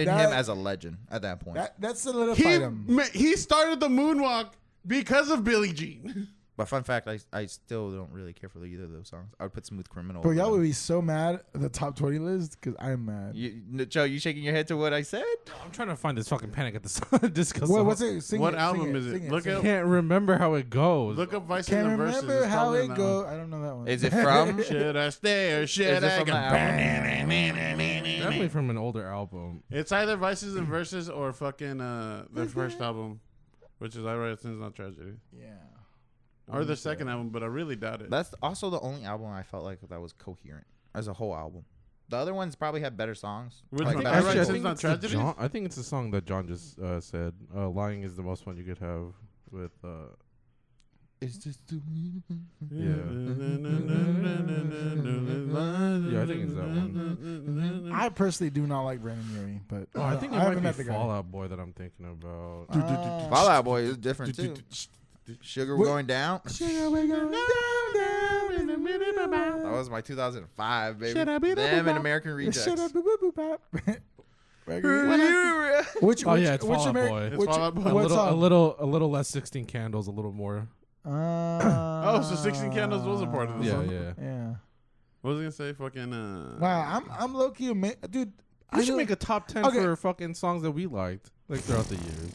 yeah, him as a legend at that point. That solidified him. He started the moonwalk because of Billie Jean. But fun fact, I still don't really care for either of those songs. I would put Smooth Criminal. But over y'all them. would be so mad at the top 20 list because I'm mad. Joe, you shaking your head to what I said? I'm trying to find this fucking Panic at the Disco song. What's it? Sing What it, album sing is it? sing Look sing at- I can't remember how it goes. Look up Vices Can't and Verses. remember It's how probably it that go. one. I don't know that one. Is it from? Should I stay or should Is it I from go? the album? Definitely from an older album. It's either Vices and Verses or fucking their first album, which is I Write Sins Not Tragedy, Yeah. or their second album, but I really doubt it. That's also the only album I felt like that was coherent as a whole album. The other ones probably had better songs. Which Like one? Bad I Write Soul. Sins Not it's the Tragedy? John, I think it's the song that John just said. Lying is the most fun you could have with. It's just Yeah, I think it's that one. I personally do not like Brandon Urie, but Oh, I think it haven't might met be the guy. Fall Out Boy that I'm thinking about. Fall Out Boy is different too. Sugar What- Going Down. Sugar, we go down in the middle of my- That was my 2005, baby. Should I be the Them and bop? American Rejects. Should I be the bop? Which, Oh yeah, it's which Fall Out Ameri- Boy. It's which- Fall Out Boy. what song? A little less 16 Candles, a little more. Oh, so 16 Candles was a part of the Yeah, song. yeah. Yeah. What was I gonna say? Fucking. Wow, I'm low key, dude. I should make a top 10 Okay. for fucking songs that we liked like throughout the years.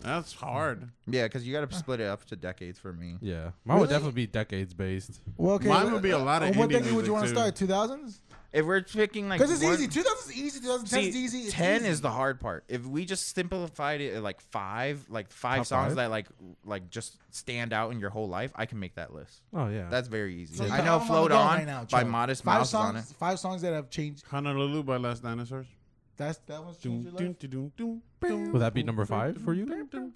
That's hard. Yeah, because you got to split it up to decades for me. Yeah, mine would Really? definitely be decades based. Well, okay. Mine would be a lot of What indie decade would music, you want to too. start? 2000s? If we're picking like, Because it's one- easy. 2000s is easy. 2010 is See, easy. It's 10 easy. is the hard part. If we just simplified it at like five Top songs five? that like just stand out in your whole life, I can make that list. Oh yeah, That's very easy. So I the know album Float I'm On right now, by Joe. Modest Five Mouse is on it. songs. 5 songs that have changed. Honolulu by Last Dinosaurs. That one's changed your life. would that be number 5 for you? No, it's In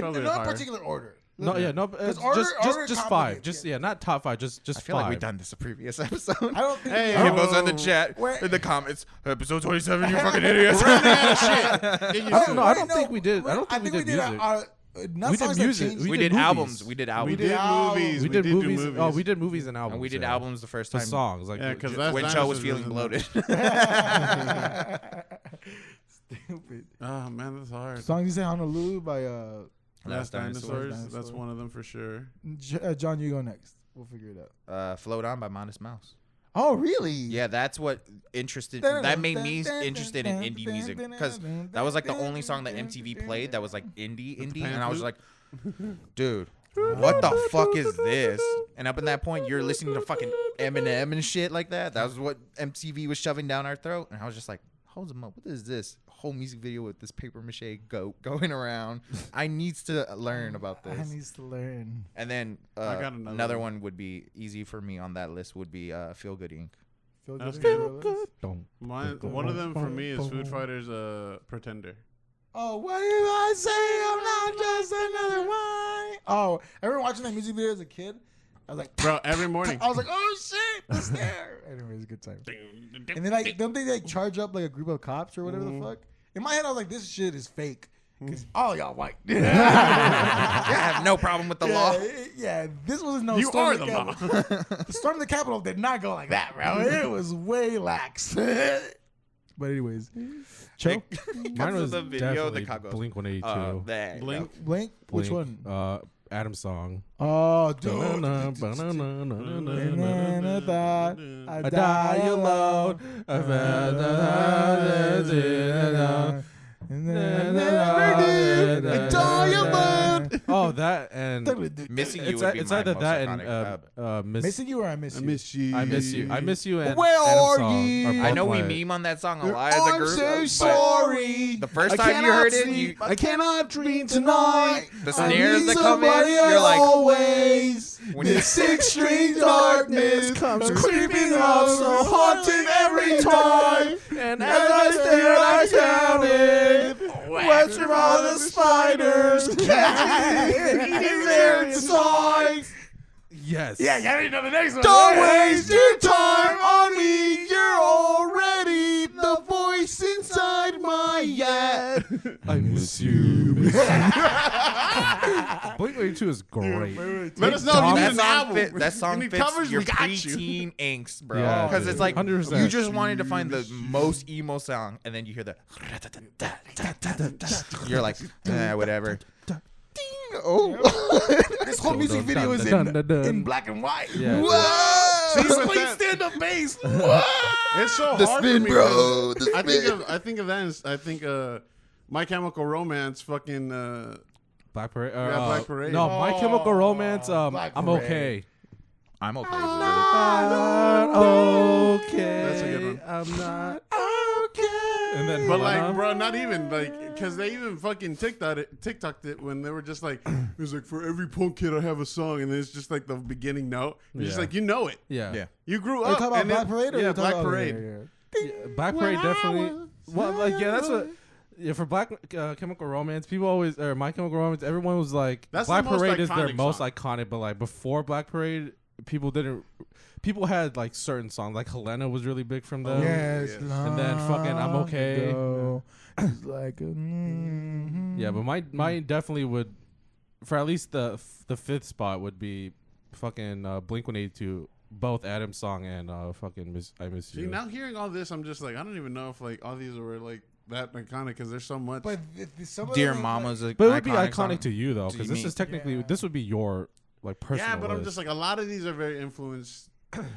probably no higher. particular order. No, yeah, no, Because order just 5. complicates Just it. yeah, not top 5. Just I feel 5. like we've done this a previous episode. I don't think. Hey, I Hit don't- us on the chat Wait. in the comments. Episode 27, you fucking idiots. No, I don't think we did. I don't think we did music. Not We did songs that music. changed. We did did movies. albums. We did We albums. did albums. movies. We did do movies. Oh, we did movies and albums. And we did yeah. albums the first The time songs like Yeah, because ju- that's when Joe was feeling bloated. Stupid. Oh man, that's hard. Songs you say Honolulu by Last Dinosaurs. Dinosaurs. That's one of them for sure. John. You go next. We'll figure it out. Float On by Modest Mouse. Oh, really? Yeah, that's what that made me interested in indie music because that was like the only song that MTV played that was like indie, and I was like, dude, what the fuck is this? And up in that point, you're listening to fucking Eminem and shit like that. That was what MTV was shoving down our throat, and I was just like, hold them up, what is this? Whole music video with this paper mache goat going around. I needs to learn about I this. needs to learn. And then I got another one would be easy for me on that list would be Feel Good Inc. Feel That's good. good. Feel Don't. One of them for me is Food Fighters Pretender. Oh, what if I say I'm not just another one? Oh, ever watching that music video as a kid? I was like, Bro, every morning. I was like, oh shit, the snare. Anyways, good time. And then like, don't they like charge up like a group of cops or whatever the fuck? In my head, I was like, this shit is fake because all y'all white. I have no problem with the law. Yeah, this was no. You Storm are of the Capitol. The Storm of the Capitol did not go like that, bro. It was way lax. But anyways, Cho? Mine was the video, the definitely cop goes, Blink 182. Blink. Blink. Which Blink, one? Adam's song. Oh, dude. I die alone. I die alone. Oh, that and Missing You It's, would be it's my either most that iconic. and Missing You or I Miss You. I miss you. I miss you. I miss you. And Where Adam's are song you? are I both know we my- meme on that song a lot as a I'm group. so but sorry. The first I time you cannot heard it, sleep. you I cannot dream tonight. the I snares need that come in, somebody you're like, always. when you- This extreme darkness comes creeping up so haunting every time. And As I stared, I counted webs from all the spiders in their inside. Yes. Yeah, I didn't know the next one. Don't waste your time on me. You're already the voice inside my head. I miss you. Blink-182 is great. Let us know if you need That an song, album. that song You need fits covers, your we got you. preteen angst, bro. Yeah, Because it's like 100%. you just wanted to find the most emo song, and then you hear the. You're like, whatever. This whole music video is in black and white. Yeah. Whoa! See, but that- stand-up bass. What? It's so The hard spin, for me, bro. because I think of that. And I think My Chemical Romance. Fucking Black Parade. Yeah, Black Parade. No, My Chemical Romance. Black I'm Parade. okay. I'm okay with it. Not okay. That's a good one. I'm not okay. And then, But Havana. like, bro, not even like, cause they even fucking TikToked it when they were just like, it was like, for every punk kid I have a song, and then it's just like the beginning note. It's just Yeah. like, you know it. Yeah. Yeah. You grew Are you up. talking about and Black then- Parade? Or Yeah, you Black talking about- Parade. Yeah, Black Parade definitely. Well, like, yeah, that's what. Yeah, for Black Chemical Romance, people always, or My Chemical Romance, everyone was like, That's Black the most Parade is their iconic most song. iconic, but like before Black Parade, people had like certain songs, like Helena was really big from them. Yes. Yes. And then fucking I'm Okay. It's like Yeah, but my definitely would, for at least the fifth spot would be fucking Blink-182, both Adam's song and fucking I Miss See, You. now hearing all this, I'm just like, I don't even know if like all these were like that iconic, because there's so much. But some of Dear them, Mama's a But it would be iconic iconic song. to you though, To because this me. is technically Yeah. this would be your like personal. yeah, but I'm list. just like, a lot of these are very influenced.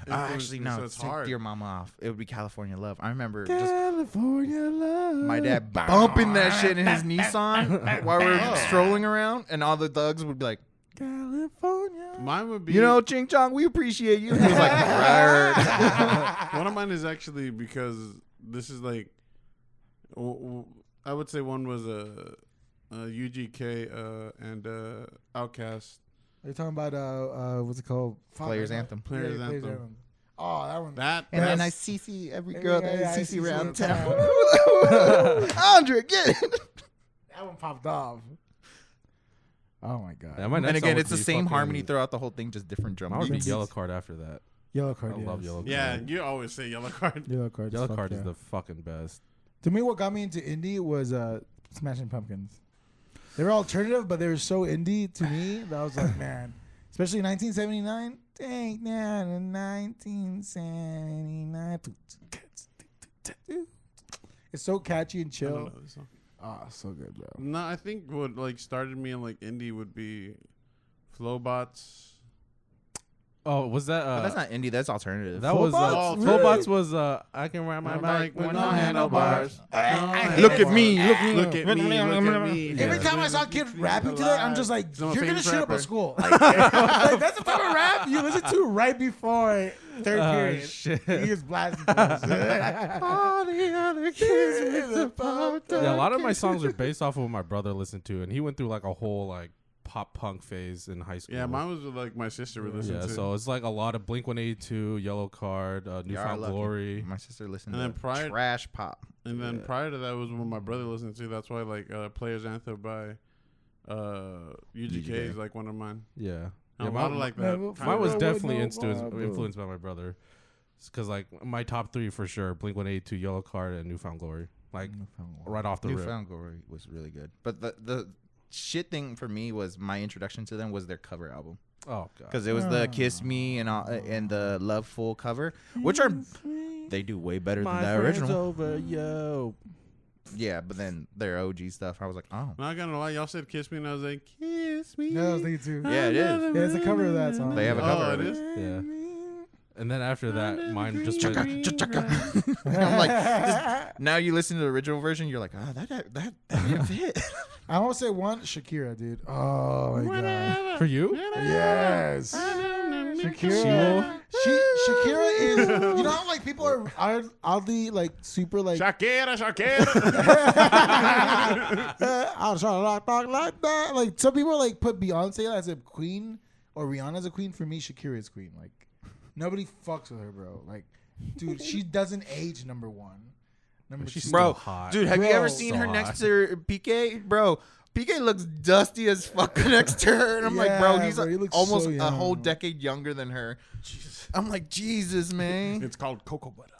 Actually, me, no. so it's Take hard. Dear Mama off. It would be California Love. I remember just California love. my dad bumping that shit in his Nissan while we were strolling around, and all the thugs would be like, California. Mine would be, you know, Ching Chong, we appreciate you. He was like, right. one of mine is actually, because this is like, I would say one was UGK and Outkast. Are you talking about what's it called? Players Anthem. Players Anthem. Oh, that one. That And then I that's- CC every Yeah, girl yeah, that I I see CC around some town. time. Andre, get it. That one popped off. Oh my god. Yeah, my next And song again, would it's the be same fucking- harmony throughout the whole thing, just different drum Mine would be beats. Yellow Card after that. Yellow Card. I love yes. Yellow Card. yeah, you always say Yellow Card. Yellow Card. Yellow fuck Card yeah. is the fucking best. To me, what got me into indie was Smashing Pumpkins. They were alternative, but they were so indie to me that I was like, man, especially 1979. Take down in 1979. It's so catchy and I don't chill. know this song. Oh, so good, bro. No, I think what like started me in like indie would be Flowbots. Oh, was that? But that's not indie, that's alternative. That was Flowbots? Flowbots was I can ride my My bike bike with with no no handlebars. Look at me, look at me. Look at me, look at me. Every time I saw kids rapping to that, I'm just like, He's my you're gonna favorite shit up rapper. at school. Like, that's the type of rap you listen to right before third period. Shit. He just blasting. All the other kids with the pop. Yeah, a lot of my songs are based off of what my brother listened to, and he went through like a whole like pop punk phase in high school. Yeah, mine was like my sister would listen Yeah, to. so it's like a lot of Blink-182, Yellow Card, Newfound lucky. Glory. My sister listened And to then prior- trash pop. And then prior to that was what my brother listened to. That's why like Players Anthem by UGK is like one of mine. Yeah, And yeah, a lot of like Never that. mine was No, definitely no, influenced by my brother, because like my top three for sure: Blink-182, Yellow Card, and Newfound Glory. Like right off the rip. Newfound Glory was really good. But the shit thing for me was my introduction to them was their cover album. Oh god. Because it was the Kiss Me and the Loveful cover, which are they do way better than the original. Over, yo. Yeah, but then their OG stuff, I was like, oh, Not gonna lie, y'all said "Kiss Me" and I was like, "Kiss me." Yeah, I was thinking too. yeah, it is. Yeah, it's a cover of that song. They have a cover Oh, of it it. is. Yeah. And then after that, mine just went, I'm like, now you listen to the original version, you're like, oh, that didn't fit. I want to say one, Shakira, dude. Oh my god. for you? Yes. Shakira. Shakira is. You know how like people are oddly like super like. Shakira. I'm trying to talk like that. Like some people like put Beyonce as a queen or Rihanna as a queen. For me, Shakira is queen. Like nobody fucks with her, bro. Like, dude, she doesn't age. Number one. Number She's two. still Bro, hot. dude, have you ever seen So her hot. next to PK? Bro, PK looks dusty as fuck next to her. And I'm like, bro, he's bro, he looks almost so a whole young. decade younger than her. I'm like, Jesus, man. It's called cocoa butter.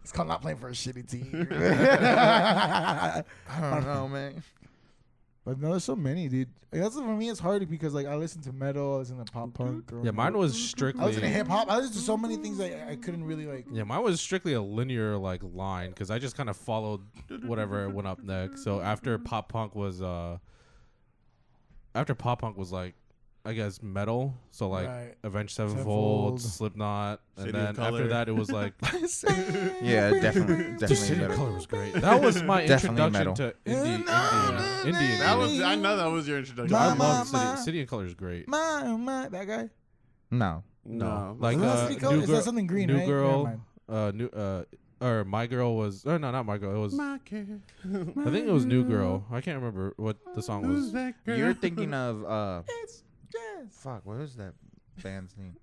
It's called not playing for a shitty team. I don't know, man. But no, there's so many, dude. Like, that's for me. It's hard because like I listen to metal, I listen to pop punk. Yeah, mine was I strictly. listen to hip hop. I listen to so many things I couldn't really like. Yeah, mine was strictly a linear like line because I just kind of followed whatever went up next. So after pop punk was like, I guess metal. So like Right. Avenged Sevenfold. Sevenfold, Slipknot, City and of then Color. after that it was like Yeah, definitely City of better. Color was great. That was my Definitely introduction metal. to Indian. That was. I know that was your introduction. I Ma, love ma. City of Color is great. My that guy. No. No, like Isn't that City Color? New Is that Girl, something green, New right? Never Girl, mind. or My Girl was. Oh no, not My Girl. It was. My care. I think it was New Girl. I can't remember what the song Who's was. that girl? You're thinking of, It's jazz. fuck, what is that band's name?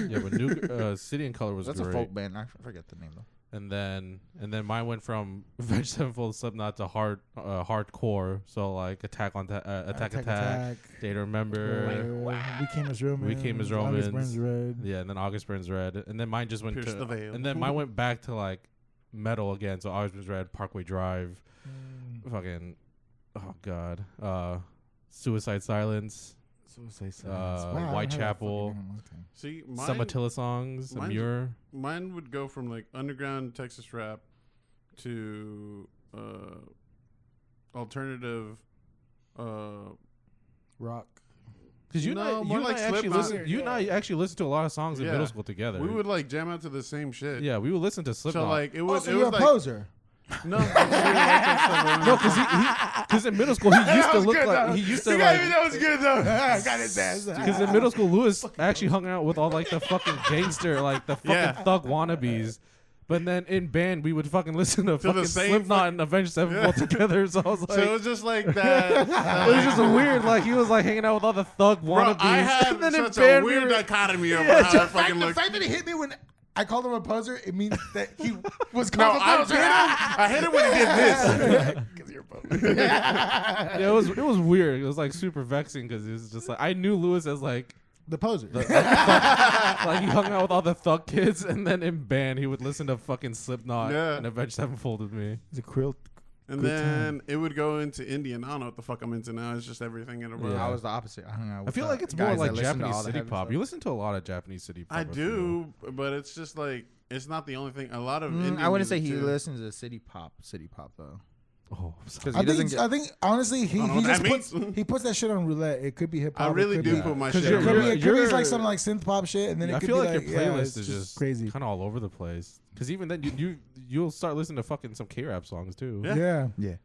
Yeah, but New City and Color was That's great. a folk band. I forget the name, though. And then mine went from Avenged Sevenfold, Slipknot to hardcore. So like Attack, Day to Remember. We Came as Romans. We Came as August Romans. Burns Red. Yeah, and then August Burns Red. And then mine just went Pierce the to Veil. and then mine went back to like metal again. So August Burns Red, Parkway Drive, fucking oh god. Suicide Silence, Suicide Silence. Wow, I haven't heard that Whitechapel, fucking in a long time. See, some Attila songs, mine's- Amur. mine would go from like underground Texas rap to alternative. Rock. Because you No, and I, more you like and I actually Slipknot. listen. You and I actually listened to a lot of songs in Yeah. middle school together. We would like jam out to the same shit. Yeah, we would listen to Slipknot. So like it Oh, was. so it you're was a like poser. no. I really like that stuff. no, because in middle school he used to look like he used to like. That was good though. Got his ass. Because in middle school, Lewis actually hung out with all like the fucking gangster, like the fucking Yeah. thug wannabes. But then in band, we would fucking listen to the fucking same Slipknot and Avenged Sevenfold together. So I was like, So it was just like that. it was just weird. Like he was like hanging out with all the thug Bro, wannabes. I had and then in such a band, weird we were, dichotomy of how I fucking The looked. fact that he hit me when I called him a poser, it means that he was No, called a I poser. hit him. I hit him when he did this. Because you're a poser. yeah, it was weird. It was like super vexing because it was just like I knew Lewis as like The poser. like he hung out with all the thug kids, and then in band he would listen to fucking Slipknot Yeah. and Avenged Sevenfold with me. He's a quilt. And Good then it would go into Indian. I don't know what the fuck I'm into now. It's just everything in a row. Yeah. I was the opposite. I hung out I with feel the like it's guys more that like listen to Japanese all the city heavy pop. stuff. You listen to a lot of Japanese city pop. I feel. do, but it's just like it's not the only thing. A lot of Indian I wouldn't say music, he too. listens to city pop though. Oh, I'm sorry. Because he doesn't I think honestly he I don't know just what that puts means. he puts that shit on roulette. It could be hip hop. I really it could do be, put my 'Cause shit. you're- on It could be you're- like some like synth pop shit, and then it I could feel be like your yeah, playlist it's is just crazy. kind of all over the place. Because even then, you'll start listening to fucking some K-rap songs too. Yeah. Yeah.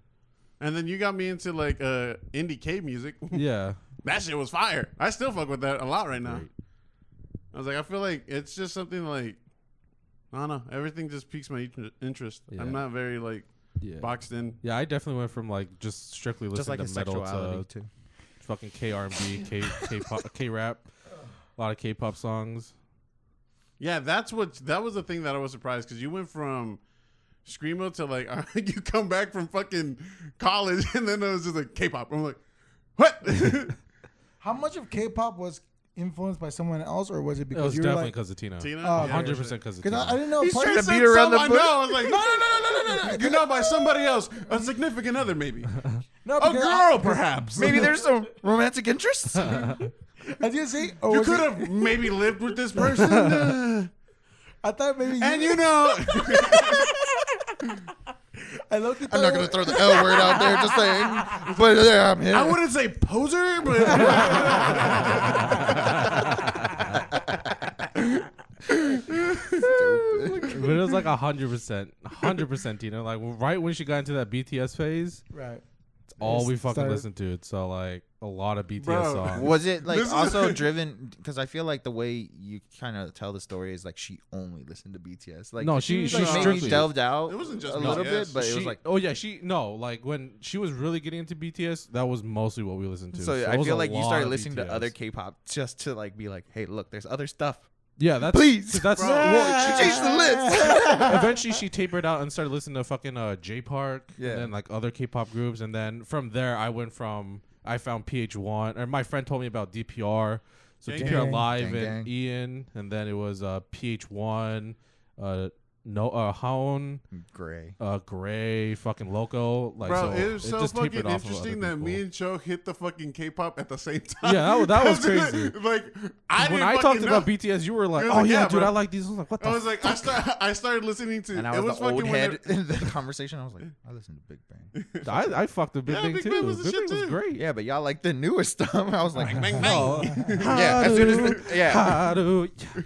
And then you got me into like indie K music. Yeah. That shit was fire. I still fuck with that a lot right now. Great. I was like, I feel like it's just something like I don't know. Everything just piques my interest. Yeah. I'm not very like Yeah. boxed in. Yeah, I definitely went from like just strictly just listening like his to metal sexuality to too. fucking K-R&B, K-pop, K-rap, a lot of K-pop songs. Yeah, that was the thing that I was surprised because you went from screamo to like you come back from fucking college and then it was just like K-pop. I'm like, what? How much of K-pop was influenced by someone else, or was it It because was you were definitely like? because of Tina. Tina? Oh, Yeah, 100% because of Because Tina. I didn't know. He's part trying of to it- beat around the I bush. know. I was like, no. You know, by somebody else, a significant other maybe. No, A because girl, perhaps. Maybe there's some romantic interests. I was gonna say, or You was could it- have maybe lived with this person. I thought maybe. And you know, I love I'm not gonna throw the L word out there, just saying. But yeah, I'm here. I wouldn't say poser, but But it was like 100%, you know, like right when she got into that BTS phase, Right. it's all we fucking Started- listened to. So like a lot of BTS Bro. songs. Was it like This is- also driven? Because I feel like the way you kind of tell the story is like she only listened to BTS. Like No, she she maybe strictly- delved out It wasn't just a little BTS. bit, but it was She- like. oh yeah, like when she was really getting into BTS, that was mostly what we listened to. So it I was feel a like you lot started of listening to BTS. other K-pop just to like be like, hey, look, there's other stuff. Yeah, that's Please. That's Bro. well, She changed the list. eventually she tapered out and started listening to fucking J Park, Yeah. and then like other K-pop groups, and then from there I found PH1, or my friend told me about DPR, so Gang, DPR gang. Live Gang, and gang. Ian, and then it was PH1, Hound, Gray. Gray, fucking Loco, like bro, so it was so just tapered fucking off of interesting other that me people. and Cho hit the fucking K-pop at the same time. Yeah, that was crazy. Like I When didn't I fucking talked know. about BTS, you were like, You're "Oh like, yeah, yeah, dude, bro." I like these." I was like, "What the?" I was like, I started listening to. And I it was was the old fucking when head it- in the conversation. I was like, I listened to Big Bang. I fucked the Big Yeah, Bang Big too. Bang was the Big shit Bang was too. great. Yeah, but y'all like the newer stuff. I was like, Bang, bang, Oh, bang. yeah. As soon as yeah,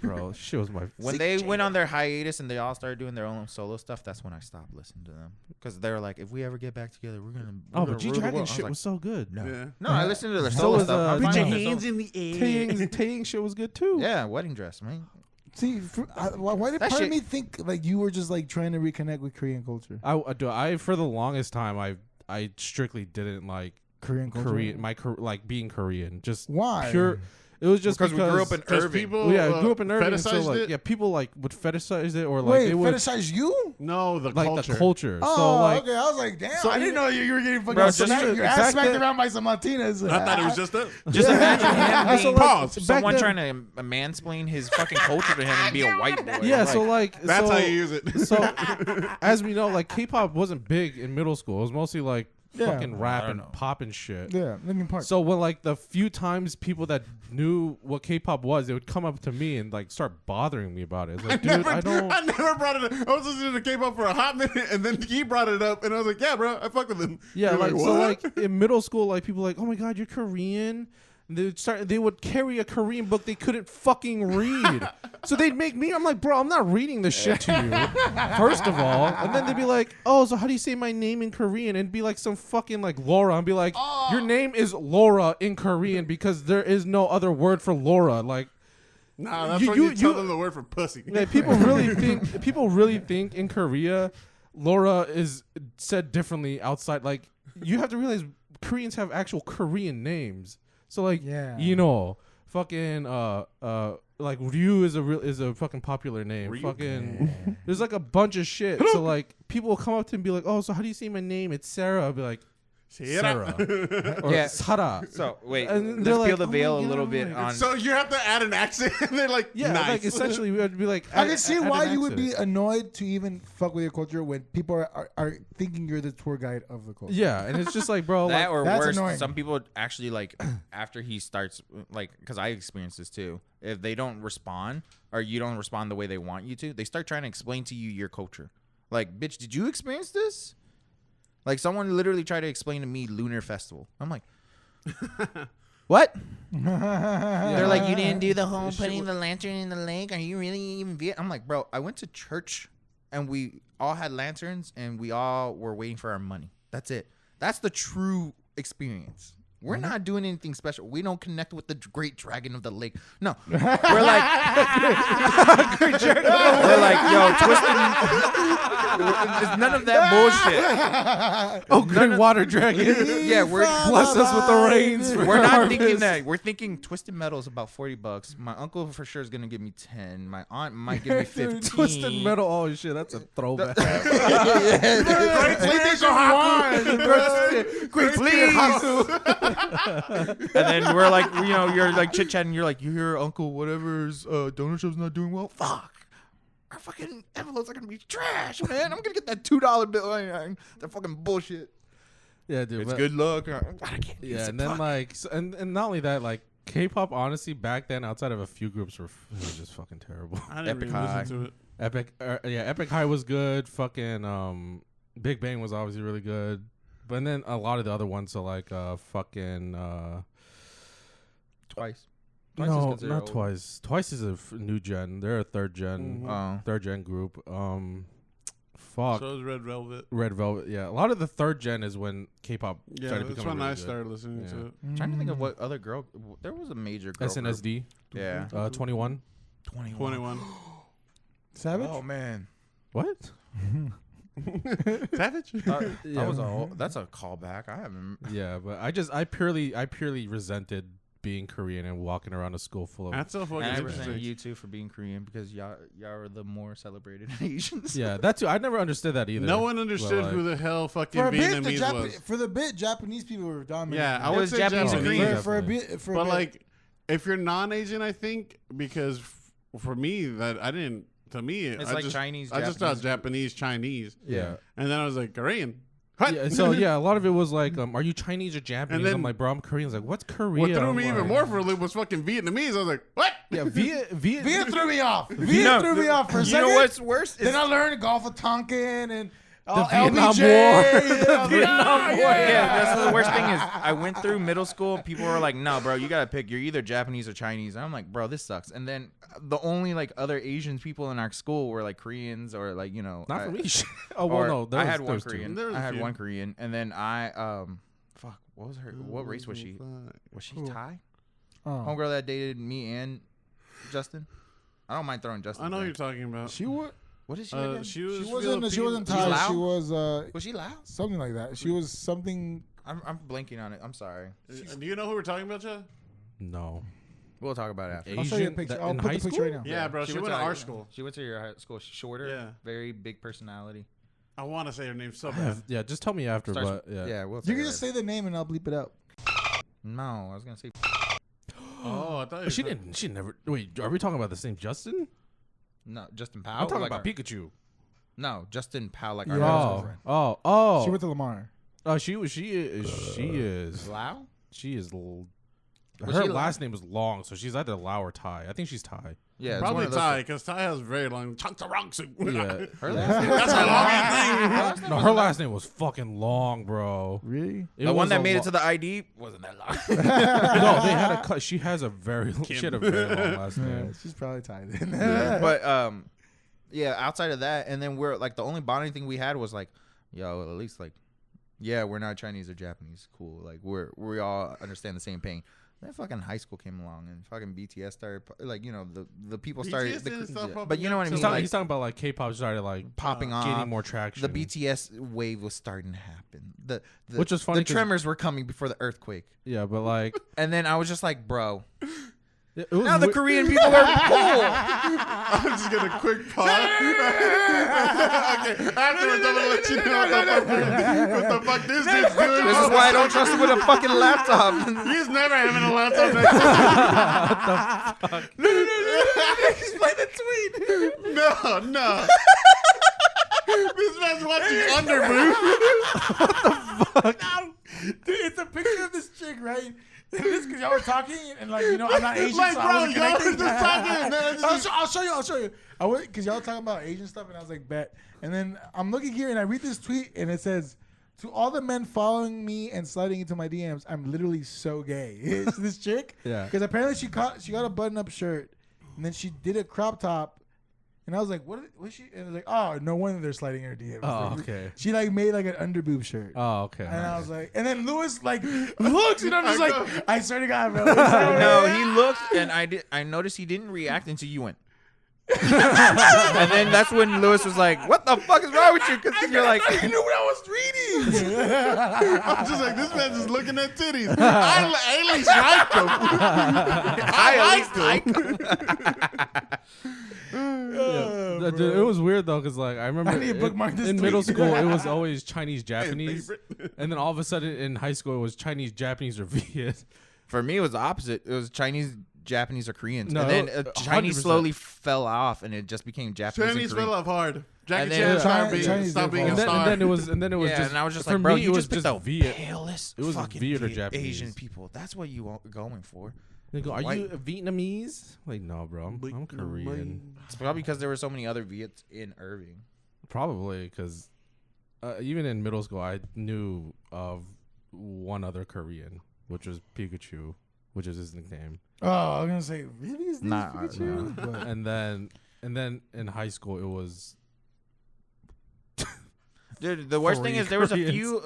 bro, shit was my. when they went on their hiatus and they all started doing their own solo stuff, that's when I stopped listening to them because they were like, if we ever get back together, we're gonna. Oh, gonna but G rule the Dragon world. I shit was was so good. like, Yeah. no, I listened to their So solo was, stuff. I'm Put fine your with their hands solo- in the air. Taeyang shit was good too. Yeah, wedding dress, man. See, why did That part of shit- me think like you were just like trying to reconnect with Korean culture? I for the longest time I strictly didn't like Korean culture. like being Korean. Just Why? pure. It was just Because we grew up in Because Irving. people, I grew up in Irving, so fetishized like it? yeah, people like would fetishize it or like Wait, they would fetishize you? No, the like culture. the culture. Oh, so like okay. I was like, damn. so I didn't even- know you were getting fucking Bro, smacked. just- Your ass back smacked then- around by some Latinas. I thought it was just us. Just imagine him So, being like, Pause. back someone then- trying to mansplain his fucking culture to him and be a white boy. yeah, so like That's so, how you use it. So as we know, like K-pop wasn't big in middle school. It was mostly like Yeah. fucking rap I don't and know. pop and shit. Yeah, Linkin Park. So when like the few times people that knew what K-pop was, they would come up to me and like start bothering me about it. It's like, dude, I don't. I never brought it up. I was listening to K-pop for a hot minute, and then he brought it up, and I was like, "Yeah, bro, I fuck with him." Yeah, You're like so, what? like in middle school, like people were like, oh my god, you're Korean. And they would carry a Korean book they couldn't fucking read. So they'd make me. I'm like, bro, I'm not reading this shit to you. First of all, and then they'd be like, oh, so how do you say my name in Korean? And be like some fucking like Laura, and be like, your name is Laura in Korean because there is no other word for Laura. Like, Nah, that's you- when you you- tell you- them the word for pussy. like, people really think in Korea, Laura is said differently outside. Like, you have to realize Koreans have actual Korean names. So like, Yeah. you know, fucking like Ryu is a fucking popular name. Ryu? Fucking there's like a bunch of shit. So like people will come up to me and be like, oh, so how do you say my name? It's Sarah. I'll be like, Sarah or Yeah. Sara. So wait, And they're let's peel like, the "Oh my veil a God." little bit on. So you have to add an accent, and they're like, Yeah, nice. like essentially we would be like, I can see add why an you would be accent. annoyed to even fuck with your culture when people are thinking you're the tour guide of the culture. Yeah, and it's just like, bro, that like, or that's worse, annoying. some people actually like after he starts like because I experienced this too. If they don't respond or you don't respond the way they want you to, they start trying to explain to you your culture. Like, bitch, did you experience this? Like someone literally tried to explain to me Lunar Festival. I'm like, what? They're like, you didn't do the whole putting the lantern in the lake. Are you really even? I'm like, bro, I went to church and we all had lanterns and we all were waiting for our money. That's it. That's the true experience. We're not doing anything special. We don't connect with the great dragon of the lake. No, we're like, we're like, yo, twisting. It's none of that bullshit. oh, great water dragon. Yeah, we're Bless us with the rains. for We're not harvest. thinking that. We're thinking Twisted Metal is about $40. My uncle for sure is gonna give me 10. My aunt might give me 15. Twisted metal. Oh shit, that's a throwback. Great please. And then we're like, you know, you're like chit chatting. You're like, you hear Uncle whatever's donor shop's not doing well. Fuck. Our fucking envelopes are gonna be trash, man. I'm gonna get that $2 bill. That fucking bullshit. Yeah, dude. It's but- good luck. I can't use Yeah, it. and then Fuck. like, and not only that, like K-pop, honestly, back then, outside of a few groups, were just fucking terrible. I didn't Epic really High. listen to it. Epic High was good. Fucking Big Bang was obviously really good, but then a lot of the other ones, so like fucking Twice. no, not Twice. Twice is a new gen. They're a third gen, group. Fuck. So is Red Velvet. Red Velvet, yeah. A lot of the third gen is when K-pop Yeah, started that's becoming when really I good. started listening to it. I'm trying to think of what other girl. There was a major girl group. SNSD. Yeah. 21. 21. Savage. Oh man. What? Savage? Yeah. That's a callback. I haven't. Yeah, but I purely resented being Korean and walking around a school full of. That's so fucking And I interesting. resent you too for being Korean because y'all are the more celebrated Asians. Yeah, that too. I never understood that either. No one understood But, who like, the hell fucking For a bit, Vietnamese was. for the bit, Japanese people were dominating. Yeah, I It would was say Japanese and Japanese. Korean. for a bit. For a But bit. like, if you're non-Asian, I think because for me that I didn't. To me, It's I like just, Chinese. I just thought Japanese, Yeah. and then I was like Korean. What? Yeah, so yeah, a lot of it was like, are you Chinese or Japanese? And then- I'm like, bro, I'm Korean. It's like, what's Korea? What threw I'm me even like- more for a loop was fucking Vietnamese. I was like, what? Yeah, Viet Viet threw me off. Viet threw me off for a You second. know what's worse? Then I learned Gulf of Tonkin and Vietnam LBJ. War. Yeah, that's the worst thing is I went through middle school. People were like, "No, bro, you gotta pick. You're either Japanese or Chinese." And I'm like, "Bro, this sucks." And then the only like other Asian people in our school were like Koreans or like Not for me. Oh well, or no. I had there one was two. Korean. There was I a had few. one Korean, and then I fuck, what was her? What race was she? Was she Who? Thai? Oh. Homegirl that dated me and Justin. I don't mind throwing Justin. I know what in. you're talking about. She was. What is she? Again? She was. She wasn't Filipino. Thai. Lao? She was Was she loud? something like that. She was something. I'm blanking on it. I'm sorry. Do you know who we're talking about, Chad? No. We'll talk about it after. I'll show you a Asian picture. that- I'll in put high the picture school? right now. Yeah, bro. She went to our school. She went to your high school. She's shorter. Yeah. Very big personality. I want to say her name so I bad. have- yeah, just tell me after. Starts- But yeah. we'll. You can just say the name and I'll bleep it out. No, I was gonna say. Oh, I thought you She were didn't. She never. Wait, are we talking about the same Justin? No, Justin Powell. I'm talking like about our- Pikachu. No, Justin Powell, like our Yeah. middle school Oh, friend. oh. She went to Lamar. Oh, she is. Lao? She is. Was Her she last name is long, so she's either Lao or Thai. I think she's Thai. Yeah, it's Probably one of those- Thai, because Thai has very long. Yeah. Her last name. That's how long I think. No, her last name was fucking long, bro. Really? It The one was that a made lo- it to the ID wasn't that long. No, they had a cut. She has a very. She had a very long last Yeah, name. she's probably Thai then. But yeah, outside of that, and then we're like the only bonding thing we had was like, yo, at least like, yeah, we're not Chinese or Japanese. Cool, like we all understand the same pain. Then fucking high school came along and fucking BTS started, like, you know, the people started, BTS didn't start but you know what I popping mean, up till, He's talking about like K-pop started like popping off, gaining more traction. the BTS wave was starting to happen. The Which was funny The 'cause- tremors were coming before the earthquake, Yeah, but like and then I was just like, bro, it was now the wi- Korean people are cool. I'm just gonna quick pause. Okay, afterwards I'm gonna let you know what the fuck this dude's doing. This is why I don't trust him with a fucking laptop. He's never having a laptop next to him. Explain the tweet. No. This man's watching Underboob. Dude, it's a picture of this chick, right? This because y'all were talking and like I'm not Asian, Like, so bro, I wasn't y'all were connecting. just talking, and then I just- I'll show you. I was because y'all were talking about Asian stuff, and I was like, bet. And then I'm looking here, and I read this tweet, and it says, "To all the men following me and sliding into my DMs, I'm literally so gay." It's this chick, Yeah. because apparently she got a button-up shirt, and then she did a crop top. And I was like, what was she? And I was like, oh, no wonder they're sliding her DMs. Oh, Like, okay. She like made like an underboob shirt. Oh, okay. And I was like, and then Lewis like looks, and I'm just like, I swear to God, bro. No, he looked, and I noticed he didn't react until you went. And then that's when Lewis was like, "What the fuck is wrong with you?" Because you're like, I knew what I was reading. I'm just like, this man's just looking at titties. I at least liked them. Yeah, dude, it was weird though, cause like I remember I need to bookmark this in tweet. middle school it was always Chinese Japanese, favorite. and then all of a sudden in high school it was Chinese Japanese or Viet. for me, it was the opposite. It was Chinese, Japanese, or Koreans, No, and then 100%. Chinese slowly fell off, and it just became Japanese. Chinese and Korean. fell off hard. Jackie And Chan then- Chinese stopped did being fall a off. star. And then it was Yeah, just and I was just for like, bro, me you it was just just picked the Viet. palest It was fucking Viet or Japanese. Asian people. That's what you are going for. They go, are White- you Vietnamese? Like, no, bro, I'm Korean. It's probably because there were so many other Viets in Irving. Probably because even in middle school, I knew of one other Korean, which was Pikachu, which is his nickname. Oh, I was gonna say, really? Is this Nah, Pikachu? But- And then in high school, it was. Dude, the worst thing is there was a few.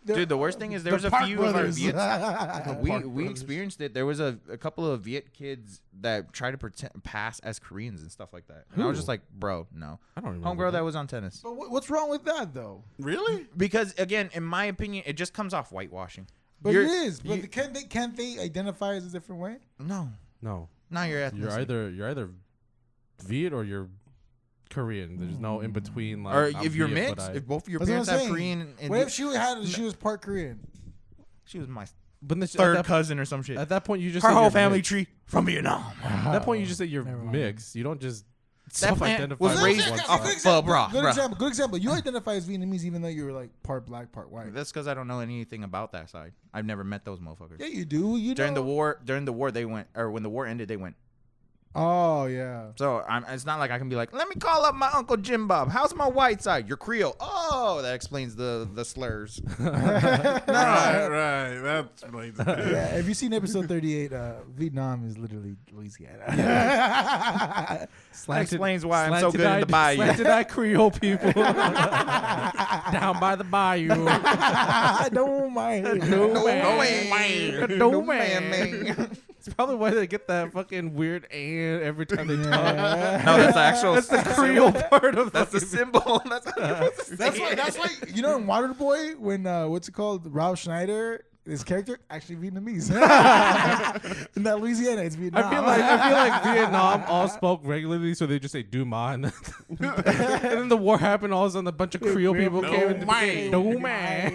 Dude, the worst thing is there was a few of our Viets. We experienced it. There was a couple of Viet kids that tried to pass as Koreans and stuff like that. And I was just like, bro, no. I don't remember. Homegirl that was on tennis. But what's wrong with that though? Really? Because again, in my opinion, it just comes off whitewashing. But it is. But can't they identify as a different way? No, No, not your ethnicity. You're either Viet or you're Korean. There's no in between. Like, Or I'm if you're Viet, mixed, but if both of your That's what parents I'm have saying. Korean, and What if she was part Korean? she was my but at third that, cousin or some shit. at that point, you just Her say whole you're family mixed. tree from Vietnam. At that point, you just say you're Never mind. mixed. You don't just That plant self-identify. was with raised one off side. of pho, bro. Good example. You identify as Vietnamese even though you were like part black, part white. That's because I don't know anything about that side. I've never met those motherfuckers. Yeah, you do. You During know. the war, they went, or when the war ended, they went. Oh yeah. So it's not like I can be like, let me call up my uncle Jim Bob. How's my white side? You're Creole. Oh, that explains the slurs. Right. That explains it. Yeah, have you seen episode 38? Vietnam is literally Louisiana. That explains why I'm so good in the bayou. Slanted-eyed Creole people down by the bayou. Don't mind. No man. No man. It's probably why they get that fucking weird and every time they talk. No, that's the actual. That's the Creole part of That's the symbol. That's what I'm supposed to say. That's why you know in Waterboy when what's it called? Rob Schneider, his character actually Vietnamese. In that Louisiana, it's Vietnam. I feel like Vietnam all spoke regularly, so they just say "Duma," and then the war happened. All of a sudden, a bunch of Creole people came and became "Duma."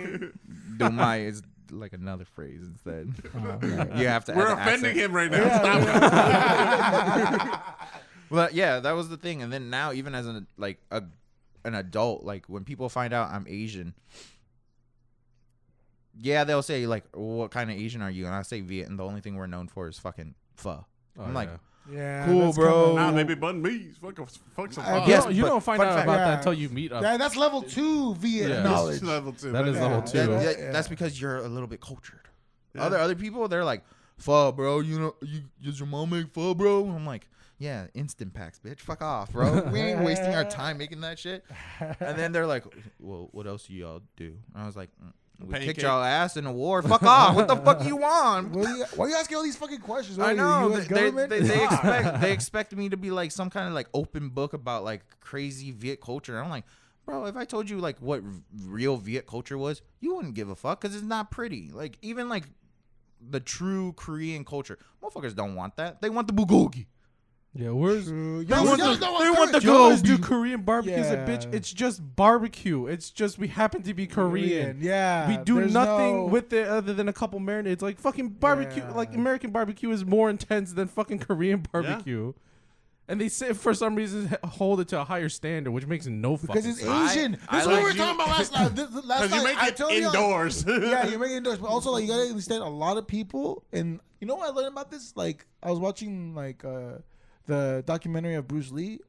Dumai is like another phrase instead. You have to. We're add an offending accent. him right now. Stop. Well, yeah, that was the thing. And then now, even as an adult, like when people find out I'm Asian, yeah, they'll say like, "What kind of Asian are you?" And I say Viet, and the only thing we're known for is fucking pho. I'm like, yeah, cool, that's bro. kinda- Nah, maybe bun me's. Fuck some pop. Yes, you but don't find fun out fact- about Yeah. that until you meet up. That's level 2 Viet Yeah. knowledge. Level 2. That is Yeah. level 2. That's because you're a little bit cultured. Yeah. Other people, they're like, pho, bro. You know, does your mom make pho, bro? I'm like, yeah, instant packs, bitch. Fuck off, bro. We ain't wasting our time making that shit. And then they're like, well, what else do y'all do? And I was like, we kicked Pancake. y'all ass in the war. Fuck off. What the fuck you want? Why are you asking all these fucking questions? What I are you, know. US They government? they expect me to be like some kind of like open book about like crazy Viet culture. And I'm like, bro, if I told you like what real Viet culture was, you wouldn't give a fuck because it's not pretty. Like even like the true Korean culture, motherfuckers don't want that. They want the bulgogi. Yeah, where's True. They Y'all- want y'all the- don't they want the encourage- you always gobi. do Korean barbecues a bitch. Yeah. It's just barbecue. It's just we happen to be Korean. Yeah. We do there's nothing no- with it other than a couple marinades. Like fucking barbecue, Yeah. like American barbecue is more intense than fucking Korean barbecue. And they say for some reason hold it to a higher standard, which makes no fucking Because it's sense. Asian. I This is what we like were you- talking about last night. Last Because you night, make I it told you, indoors. yeah, you make it indoors. But also, like, you gotta understand a lot of people. And you know what I learned about this? Like, I was watching like the documentary of Bruce Lee,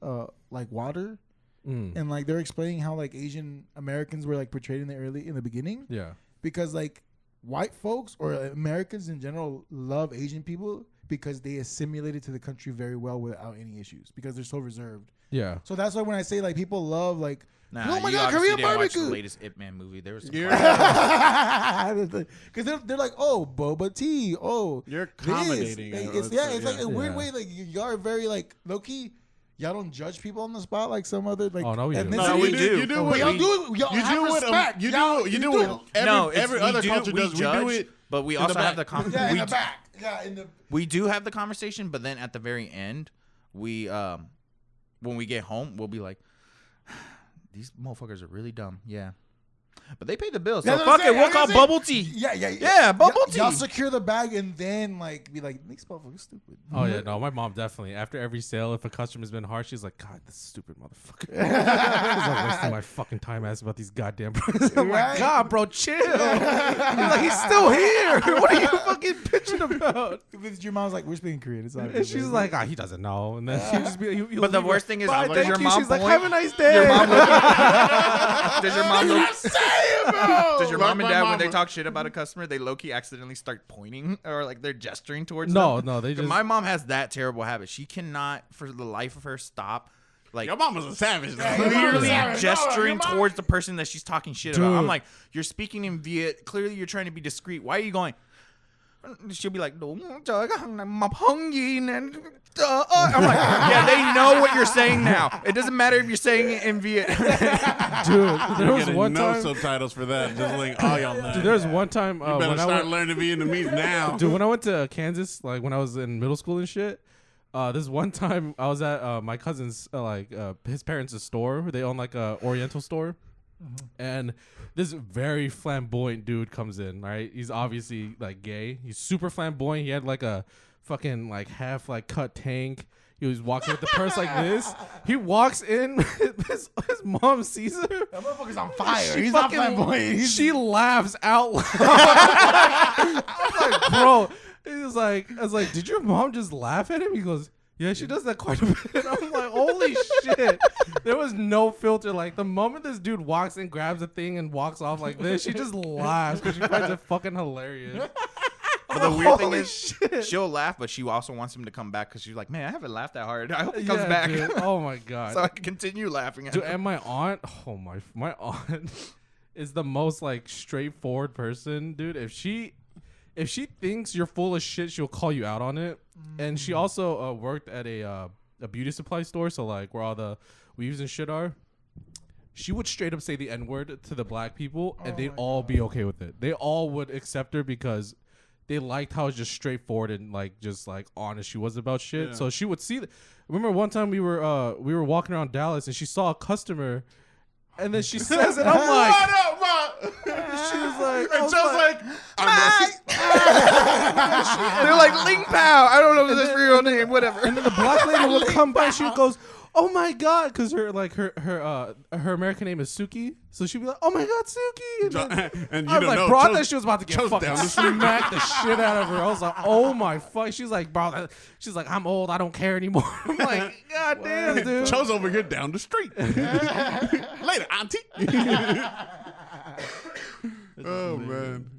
like Water, and like they're explaining how like Asian Americans were like portrayed in the beginning. Yeah. Because like white folks or Americans in general love Asian people because they assimilated to the country very well without any issues because they're so reserved. Yeah. So that's why when I say like people love like, Nah, oh my you god, obviously Korean didn't watch barbecue. the latest Ip Man movie. There was some You're, Because they're like, oh, boba tea, oh, you're this. accommodating. Like, it, it's let's say, it's like a weird Yeah. way. Like y'all are very like low key. Y'all don't judge people on the spot like some other like. Oh, no, we do. ethnicity. No, we do. You do But what y'all do it. Y'all you have do what respect. you Y'all- do. You do what every other culture does. We do it. but we in the also have the back. Yeah, in we the back. Yeah, in the. we do have the conversation, but then at the very end, we when we get home, we'll be like, these motherfuckers are really dumb. Yeah. but they paid the bill. So That's what I'm fuck it, saying. we'll I call was gonna bubble tea. Yeah, bubble tea. Y'all secure the bag and then like be like, "These motherfuckers stupid." Oh yeah, no, my mom definitely. After every sale, if a customer's been harsh, she's like, "God, this stupid motherfucker." He's like wasting my fucking time asking about these goddamn prices. I'm Right? like, God, bro, chill. He's like, he's still here. What are you fucking bitching about? With your mom's like, "We're speaking Korean." It's all And good, she's baby. like, he doesn't know. And then she just be. He'll But the leave her, worst thing is, "Bye, does thank your you." mom She's like, point? "Have a nice day." Your mom does your mom does your Like mom and my dad when mama. they talk shit about a customer, they low key accidentally start pointing or like they're gesturing towards No, them? no, they 'Cause just. my mom has that terrible habit. She cannot, for the life of her, stop like Your mom was a savage. Though. clearly Yeah. gesturing No, your towards the person that she's talking shit about. I'm Dude. like, you're speaking in Viet. Clearly, you're trying to be discreet. Why are you going? She'll be like, "Đúng trời, cái thằng này mập hơn gì nè." I'm like, yeah, they know what you're saying now. It doesn't matter if you're saying it in Viet. Dude, there was Getting one no time. subtitles for that. Just like all y'all know. Dude, there was one time You better when I start went, learning Vietnamese now. dude, when I went to Kansas, like when I was in middle school and shit. This one time I was at my cousin's his parents' store. They own like a Oriental store, and this very flamboyant dude comes in. Right, he's obviously like gay. He's super flamboyant. He had like a fucking like half like cut tank. He was walking with the purse like this. He walks in. His mom sees her. that motherfucker's on fire. She He's not fucking- flamboyant. She laughs out loud. I was like, bro. I was like, did your mom just laugh at him? He goes, yeah, she does that quite a bit. I'm like, holy shit. There was no filter. Like, the moment this dude walks in, grabs a thing, and walks off like this, she just laughs because she finds it fucking hilarious. But the weird thing Holy is, shit. she'll laugh, but she also wants him to come back because she's like, man, I haven't laughed that hard. I hope he comes Yeah, back. dude. Oh, my God. So I can continue laughing at Dude, him. and my aunt, my aunt is the most like straightforward person, dude. If she thinks you're full of shit, she'll call you out on it. And she also worked at a beauty supply store, so like where all the weaves and shit are. She would straight up say the N-word to the black people, and they'd all be okay with it. They all would accept her because they liked how just straightforward and like just like honest she was about shit. Yeah. So she would see. Remember one time we were walking around Dallas and she saw a customer, and then she says, and I'm like, What up, ma? she was like, I And was just like, They're like, Ling Pao. I don't know if that's real name, whatever. and then the black lady would come by. She goes, "Oh my god," because her American name is Suki, so she'd be like, "Oh my god, Suki!" And then, and you I was don't like, know. bro, I Chose- thought she was about to get chose fucking down the smacked the shit out of her. I was like, oh my fuck. She's like, bro, she's like, I'm old, I don't care anymore. I'm like, god damn, dude. Chose over here down the street. Later, auntie. Oh, man.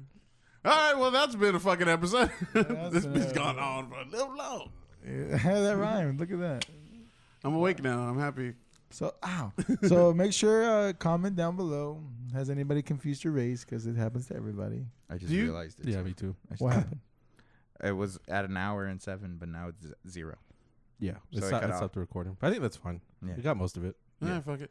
All right, well, that's been a fucking episode. This been bit's a- gone on for a little long. that rhymed. Look at that. I'm awake now. I'm happy. So, so make sure comment down below. Has anybody confused your race? Because it happens to everybody. I just Do you- realized it. Yeah, me too. What happened? It was at an hour and 7, but now it's 0. Yeah, So it's it not, cut it's off. up to recording. But I think that's fine. Yeah. We got most of it. Yeah, fuck it.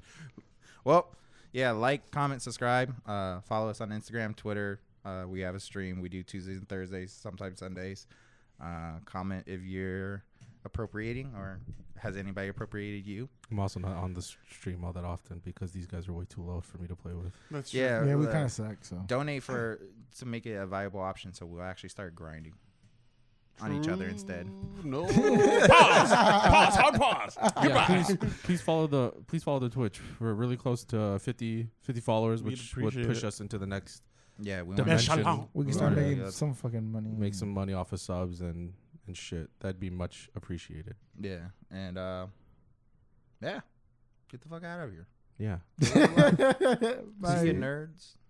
Well, yeah, like, comment, subscribe. Follow us on Instagram, Twitter. We have a stream. We do Tuesdays and Thursdays, sometimes Sundays. Comment if you're appropriating or has anybody appropriated you. I'm also not on the stream all that often because these guys are way too low for me to play with. That's true. Yeah, Yeah, we kind of suck. So donate to make it a viable option, so we'll actually start grinding on each other instead. No. Pause. Hard pause. Yeah, please follow the Twitch. We're really close to 50 followers, We'd which would appreciate push it. us into the next Yeah, we dimension. Echelon. we can start Yeah, making yeah. some fucking money. Make some money off of subs and shit. That'd be much appreciated. Yeah, and yeah, get the fuck out of here. Yeah. Bye. See you, nerds.